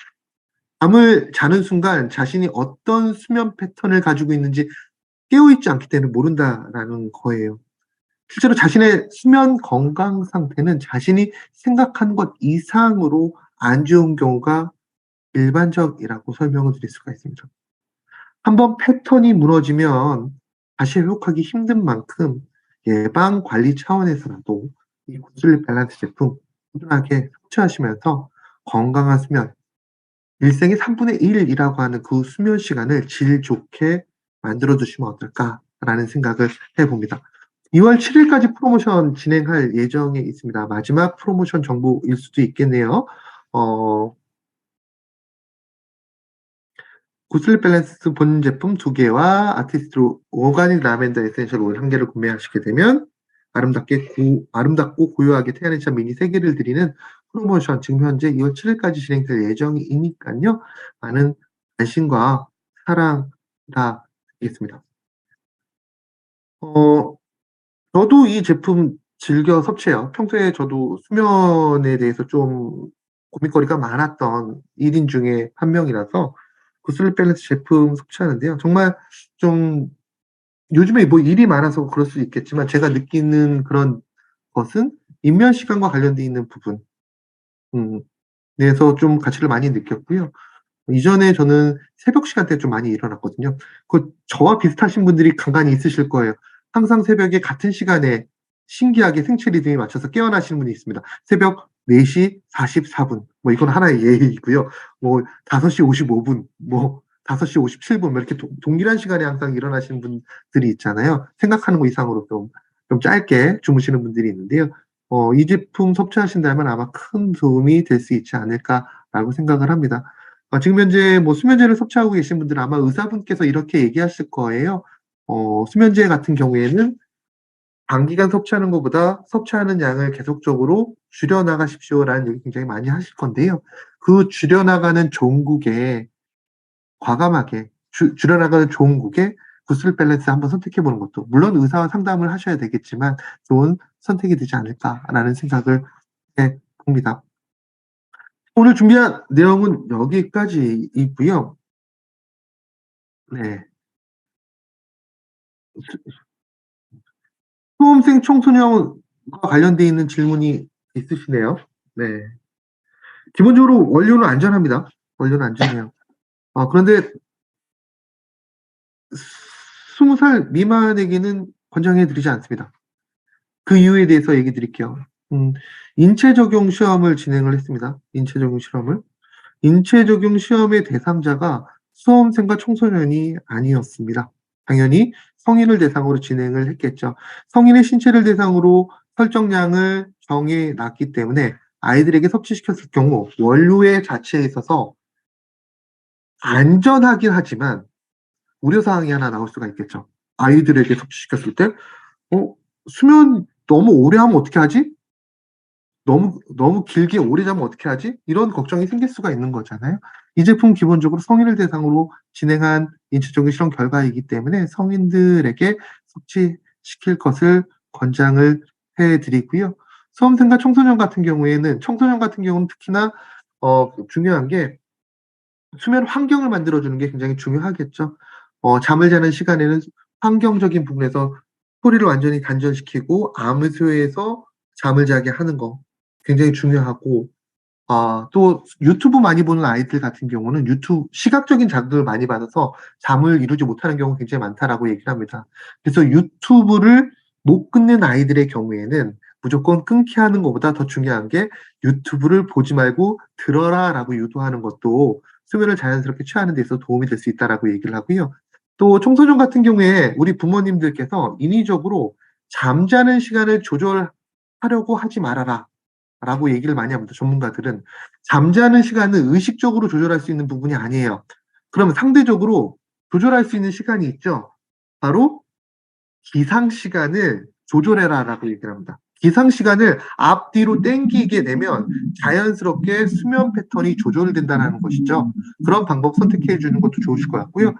잠을 자는 순간 자신이 어떤 수면 패턴을 가지고 있는지 깨어 있지 않기 때문에 모른다라는 거예요. 실제로 자신의 수면 건강 상태는 자신이 생각한 것 이상으로 안 좋은 경우가 일반적이라고 설명을 드릴 수가 있습니다. 한번 패턴이 무너지면 다시 회복하기 힘든 만큼 예방 관리 차원에서라도 이 굿슬립 밸런스 제품 꾸준하게 섭취하시면서 건강한 수면, 일생의 3분의 1이라고 하는 그 수면 시간을 질 좋게 만들어 두시면 어떨까라는 생각을 해 봅니다. 2월 7 일까지 프로모션 진행할 예정에 있습니다. 마지막 프로모션 정보일 수도 있겠네요. 어 굿슬립 밸런스 본 제품 2개와 아티스트 오가닉 라벤더 에센셜 오일 1개를 구매하시게 되면 아름답고 고요하게 태연의 미니 3개를 드리는 프로모션 지금 현재 2월 7 일까지 진행될 예정이니깐요. 많은 관심과 사랑 부탁드리겠습니다. 어 저도 이 제품 즐겨 섭취해요. 평소에 저도 수면에 대해서 좀 고민거리가 많았던 1인 중에 한 명이라서 굿슬립 밸런스 제품 섭취하는데요. 정말 좀 요즘에 뭐 일이 많아서 그럴 수 있겠지만 제가 느끼는 그런 것은 인면 시간과 관련돼 있는 부분 음 에서 좀 가치를 많이 느꼈고요. 이전에 저는 새벽 시간대에 좀 많이 일어났거든요. 저와 비슷하신 분들이 간간이 있으실 거예요. 항상 새벽에 같은 시간에 신기하게 생체 리듬에 맞춰서 깨어나시는 분이 있습니다. 새벽 4시 44분 뭐 이건 하나의 예이고요. 뭐 5시 55분 뭐 5시 57분 뭐 이렇게 동일한 시간에 항상 일어나시는 분들이 있잖아요. 생각하는 거 이상으로 좀 짧게 주무시는 분들이 있는데요. 이 제품 섭취하신다면 아마 큰 도움이 될 수 있지 않을까 않을까라고 생각을 합니다. 지금 현재 뭐 수면제를 섭취하고 계신 분들은 아마 의사분께서 이렇게 얘기하실 거예요. 수면제 같은 경우에는 단기간 섭취하는 것보다 섭취하는 양을 계속적으로 줄여나가십시오라는 얘기 굉장히 많이 하실 건데요. 그 줄여나가는 종국에 과감하게 줄여나가는 종국에 구슬 밸런스 한번 선택해 보는 것도 물론 의사와 상담을 하셔야 되겠지만 좋은 선택이 되지 않을까라는 생각을 해 봅니다. 오늘 준비한 내용은 여기까지이고요. 네. 수험생 청소년과 관련돼 있는 질문이 있으시네요. 네. 기본적으로 원료는 안전합니다. 원료는 안전해요. 그런데 20살 미만에게는 권장해 드리지 않습니다. 그 이유에 대해서 얘기 드릴게요. 음, 인체 적용 시험을 진행을 했습니다. 인체 적용 실험을. 인체 적용 시험의 대상자가 수험생과 청소년이 아니었습니다. 당연히 성인을 대상으로 진행을 했겠죠. 성인의 신체를 대상으로 설정량을 정해 놨기 때문에 아이들에게 섭취시켰을 경우 원료의 자체에 있어서 안전하긴 하지만 우려사항이 하나 나올 수가 있겠죠. 아이들에게 섭취시켰을 때, 수면 너무 오래 하면 어떻게 하지? 너무 길게 오래 자면 어떻게 하지? 이런 걱정이 생길 수가 있는 거잖아요. 이 제품 기본적으로 성인을 대상으로 진행한 인체적인 실험 결과이기 때문에 성인들에게 섭취시킬 것을 권장을 해드리고요. 수험생과 청소년 같은 경우는 특히나 중요한 게 수면 환경을 만들어주는 게 굉장히 중요하겠죠. 잠을 자는 시간에는 환경적인 부분에서 소리를 완전히 단절시키고 암소에서 잠을 자게 하는 거 굉장히 중요하고, 또 유튜브 많이 보는 아이들 같은 경우는 시각적인 자극을 많이 받아서 잠을 이루지 못하는 경우가 굉장히 많다라고 얘기를 합니다. 그래서 유튜브를 못 끊는 아이들의 경우에는 무조건 끊게 하는 것보다 더 중요한 게 유튜브를 보지 말고 들어라라고 유도하는 것도 수면을 자연스럽게 취하는 데 있어서 도움이 될 수 있다라고 얘기를 하고요. 또 청소년 같은 경우에 우리 부모님들께서 인위적으로 잠자는 시간을 조절하려고 하지 말아라. 라고 얘기를 많이 합니다. 전문가들은. 잠자는 시간은 의식적으로 조절할 수 있는 부분이 아니에요. 그러면 상대적으로 조절할 수 있는 시간이 있죠. 바로 기상 시간을 조절해라라고 얘기를 합니다. 기상 시간을 앞뒤로 땡기게 되면 자연스럽게 수면 패턴이 조절된다는 것이죠. 그런 방법 선택해 주는 것도 좋으실 것 같고요.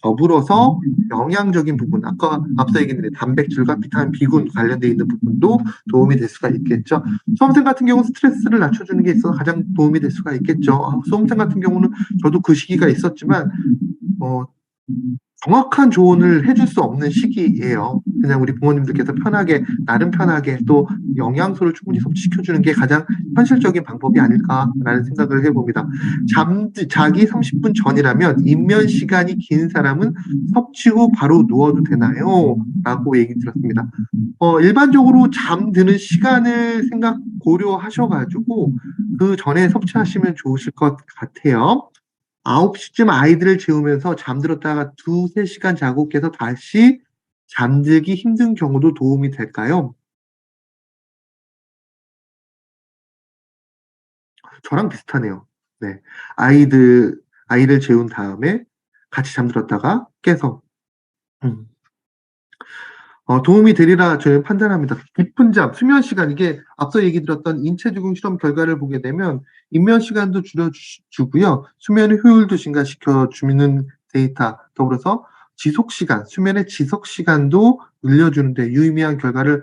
더불어서 영양적인 부분, 아까 앞서 얘기했는데 단백질과 비타민 B군 관련돼 있는 부분도 도움이 될 수가 있겠죠. 수험생 같은 경우는 스트레스를 낮춰주는 게 있어서 가장 도움이 될 수가 있겠죠. 수험생 같은 경우는 저도 그 시기가 있었지만 어, 정확한 조언을 해줄 수 없는 시기예요. 그냥 우리 부모님들께서 편하게, 나름 편하게 또 영양소를 충분히 섭취시켜주는 게 가장 현실적인 방법이 아닐까라는 생각을 해봅니다. 자기 30분 전이라면 입면 시간이 긴 사람은 섭취 후 바로 누워도 되나요? 라고 얘기 들었습니다. 일반적으로 잠드는 시간을 고려하셔가지고 그 전에 섭취하시면 좋으실 것 같아요. 9시쯤 아이들을 재우면서 잠들었다가 2-3시간 자고 깨서 다시 잠들기 힘든 경우도 도움이 될까요? 저랑 비슷하네요. 네. 아이를 재운 다음에 같이 잠들었다가 깨서 음. 도움이 되리라 저는 판단합니다. 깊은 잠, 수면 시간, 이게 앞서 얘기 드렸던 인체 적용 실험 결과를 보게 되면 입면 시간도 줄여주고요. 수면의 효율도 증가시켜 주는 데이터, 더불어서 지속 시간, 수면의 지속 시간도 늘려주는데 유의미한 결과를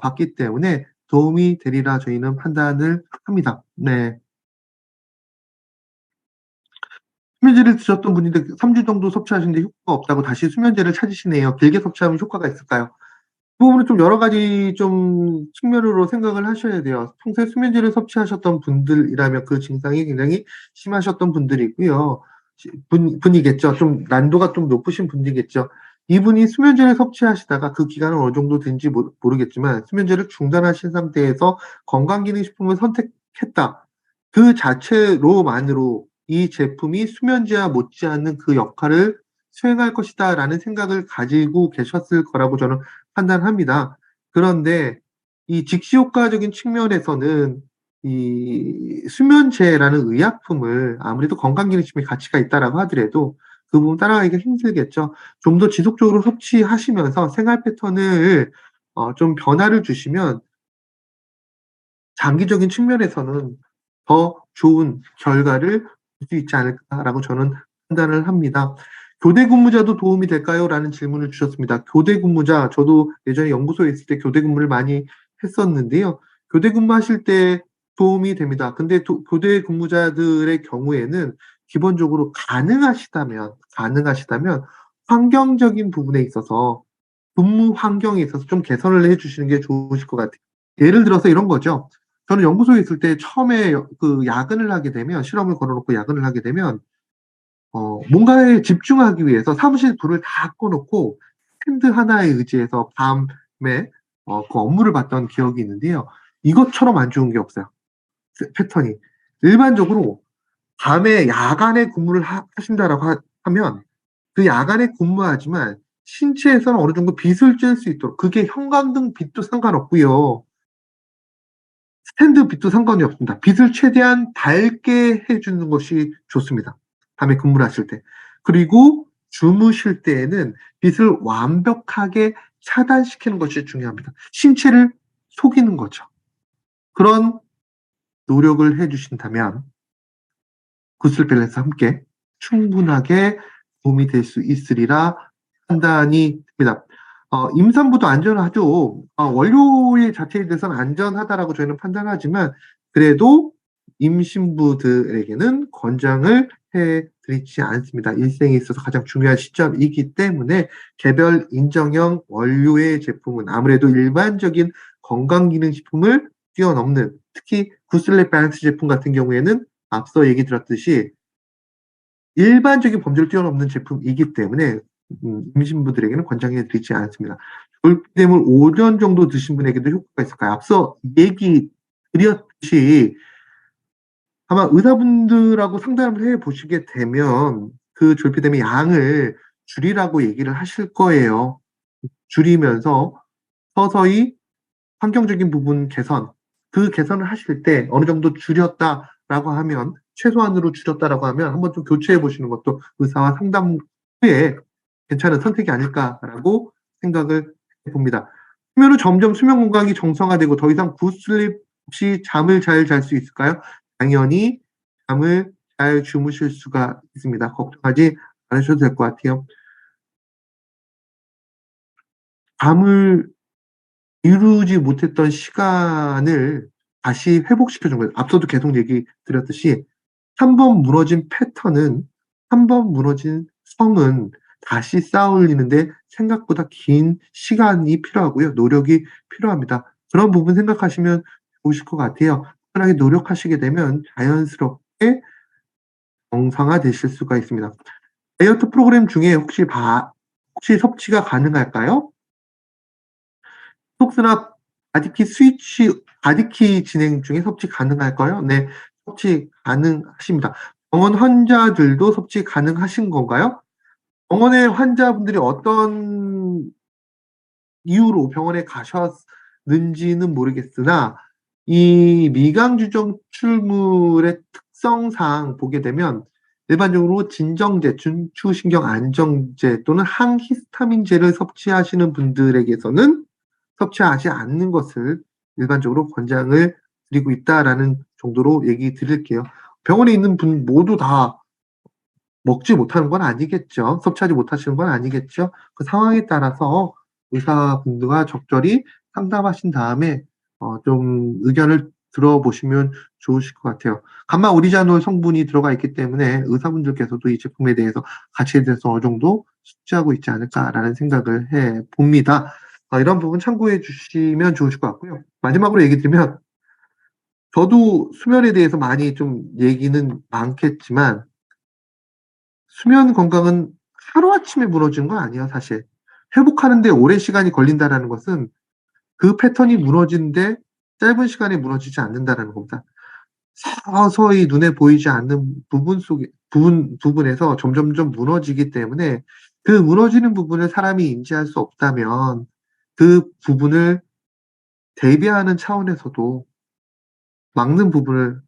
봤기 때문에 도움이 되리라 저희는 판단을 합니다. 네. 수면제를 드셨던 분인데 3주 정도 섭취하시는데 효과가 없다고 다시 수면제를 찾으시네요. 길게 섭취하면 효과가 있을까요? 그 부분은 좀 여러 가지 좀 측면으로 생각을 하셔야 돼요. 평소에 수면제를 섭취하셨던 분들이라면 그 증상이 굉장히 심하셨던 분들이고요. 분이겠죠. 좀 난도가 좀 높으신 분이겠죠. 이분이 수면제를 섭취하시다가 그 기간은 어느 정도 된지 모르겠지만 수면제를 중단하신 상태에서 건강기능식품을 선택했다. 그 자체로만으로 이 제품이 수면제와 못지않는 그 역할을 수행할 것이다라는 생각을 가지고 계셨을 거라고 저는 판단합니다. 그런데 이 직시 효과적인 측면에서는 이 수면제라는 의약품을 아무래도 건강기능식품에 가치가 있다라고 하더라도 그 부분 따라가기가 힘들겠죠. 좀 더 지속적으로 섭취하시면서 생활 패턴을 좀 변화를 주시면 장기적인 측면에서는 더 좋은 결과를 볼 수 있지 않을까라고 저는 판단을 합니다. "교대 근무자도 도움이 될까요?"라는 질문을 주셨습니다. 교대 근무자, 저도 예전에 연구소에 있을 때 교대 근무를 많이 했었는데요. 교대 근무하실 때 도움이 됩니다. 근데 교대 근무자들의 경우에는 기본적으로 가능하시다면 환경적인 부분에 있어서 근무 환경에 있어서 좀 개선을 해 주시는 게 좋으실 것 같아요. 예를 들어서 이런 거죠. 저는 연구소에 있을 때 처음에 그 야근을 하게 되면, 실험을 걸어 놓고 야근을 하게 되면 뭔가에 집중하기 위해서 사무실 불을 다 꺼 놓고 스탠드 하나에 의지해서 밤에 그 업무를 봤던 기억이 있는데요. 이것처럼 안 좋은 게 없어요, 패턴이. 일반적으로 밤에 야간에 근무를 하신다라고 하면 그 야간에 근무하지만 신체에서는 어느 정도 빛을 쬐을 수 있도록, 그게 형광등 빛도 상관없고요. 스탠드 빛도 상관이 없습니다. 빛을 최대한 밝게 해 주는 것이 좋습니다, 밤에 근무를 하실 때. 그리고 주무실 때에는 빛을 완벽하게 차단시키는 것이 중요합니다. 신체를 속이는 거죠. 그런 노력을 해 주신다면 구슬 밸런스와 함께 충분하게 도움이 될 수 있으리라 판단이 됩니다. 임산부도 안전하죠. 원료의 자체에 대해서는 안전하다라고 저희는 판단하지만 그래도 임신부들에게는 권장을 해 드리지 않습니다. 일생에 있어서 가장 중요한 시점이기 때문에 개별 인정형 원료의 제품은 아무래도 일반적인 건강기능식품을 뛰어넘는, 특히 구슬렛 밸런스 제품 같은 경우에는 앞서 얘기 드렸듯이 일반적인 범주를 뛰어넘는 제품이기 때문에 임신부들에게는 권장해 드리지 않습니다. 돌피뎀을 5년 정도 드신 분에게도 효과가 있을까요? 앞서 얘기 드렸듯이 아마 의사분들하고 상담을 해 보시게 되면 그 졸피뎀의 양을 줄이라고 얘기를 하실 거예요. 줄이면서 서서히 환경적인 부분 개선, 그 개선을 하실 때 어느 정도 줄였다라고 하면, 최소한으로 줄였다라고 하면 한번 좀 교체해 보시는 것도 의사와 상담 후에 괜찮은 선택이 아닐까라고 생각을 해 봅니다. 수면 후 점점 수면 건강이 정상화되고 더 이상 굿슬립 없이 잠을 잘 잘 수 있을까요? 당연히 잠을 잘 주무실 수가 있습니다. 걱정하지 않으셔도 될 것 같아요. 잠을 이루지 못했던 시간을 다시 회복시켜 준 거예요. 앞서도 계속 얘기 드렸듯이 한 번 무너진 패턴은, 한 번 무너진 성은 다시 쌓아 올리는데 생각보다 긴 시간이 필요하고요. 노력이 필요합니다. 그런 부분 생각하시면 좋으실 것 같아요. 꾸준하게 노력하시게 되면 자연스럽게 정상화되실 수가 있습니다. 다이어트 프로그램 중에 혹시 섭취가 가능할까요? 디톡스나 바디키 진행 중에 섭취 가능할까요? 네. 섭취 가능하십니다. 병원 환자들도 섭취 가능하신 건가요? 병원의 환자분들이 어떤 이유로 병원에 가셨는지는 모르겠으나 이 미강 주정출물의 특성상 보게 되면 일반적으로 진정제, 중추신경 안정제 또는 항히스타민제를 섭취하시는 분들에게서는 섭취하지 않는 것을 일반적으로 권장을 드리고 있다라는 정도로 얘기 드릴게요. 병원에 있는 분 모두 다 먹지 못하는 건 아니겠죠. 섭취하지 못하시는 건 아니겠죠. 그 상황에 따라서 의사분들과 적절히 상담하신 다음에 좀 의견을 들어보시면 좋으실 것 같아요. 감마 오리자놀 성분이 들어가 있기 때문에 의사분들께서도 이 제품에 대해서 가치에 대해서 어느 정도 숙지하고 있지 않을까라는 생각을 해 봅니다. 이런 부분 참고해 주시면 좋으실 것 같고요. 마지막으로 얘기 드리면 저도 수면에 대해서 많이 좀 얘기는 많겠지만 수면 건강은 하루아침에 무너지는 건 아니에요, 사실. 회복하는 데 오랜 시간이 걸린다라는 것은 그 패턴이 무너지는데 짧은 시간에 무너지지 않는다라는 겁니다. 서서히 눈에 보이지 않는 부분에서 점점점 무너지기 때문에 그 무너지는 부분을 사람이 인지할 수 없다면 그 부분을 대비하는 차원에서도 막는 부분을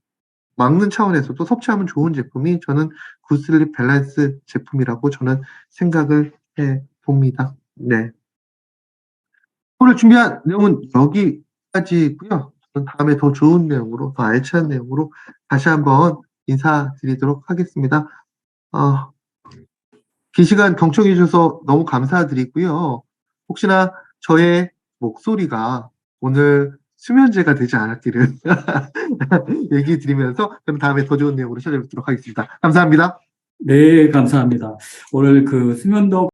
막는 차원에서도 섭취하면 좋은 제품이 저는 굿슬립 밸런스 제품이라고 저는 생각을 해 봅니다. 네. 오늘 준비한 내용은 여기까지고요. 저는 다음에 더 좋은 내용으로, 더 알찬 내용으로 다시 한번 인사드리도록 하겠습니다. 어 긴 시간 경청해 주셔서 너무 감사드리고요. 혹시나 저의 목소리가 오늘 수면제가 되지 않았기를 얘기 드리면서 저는 다음에 더 좋은 내용으로 찾아뵙도록 하겠습니다. 감사합니다. 네, 감사합니다. 오늘 그 수면도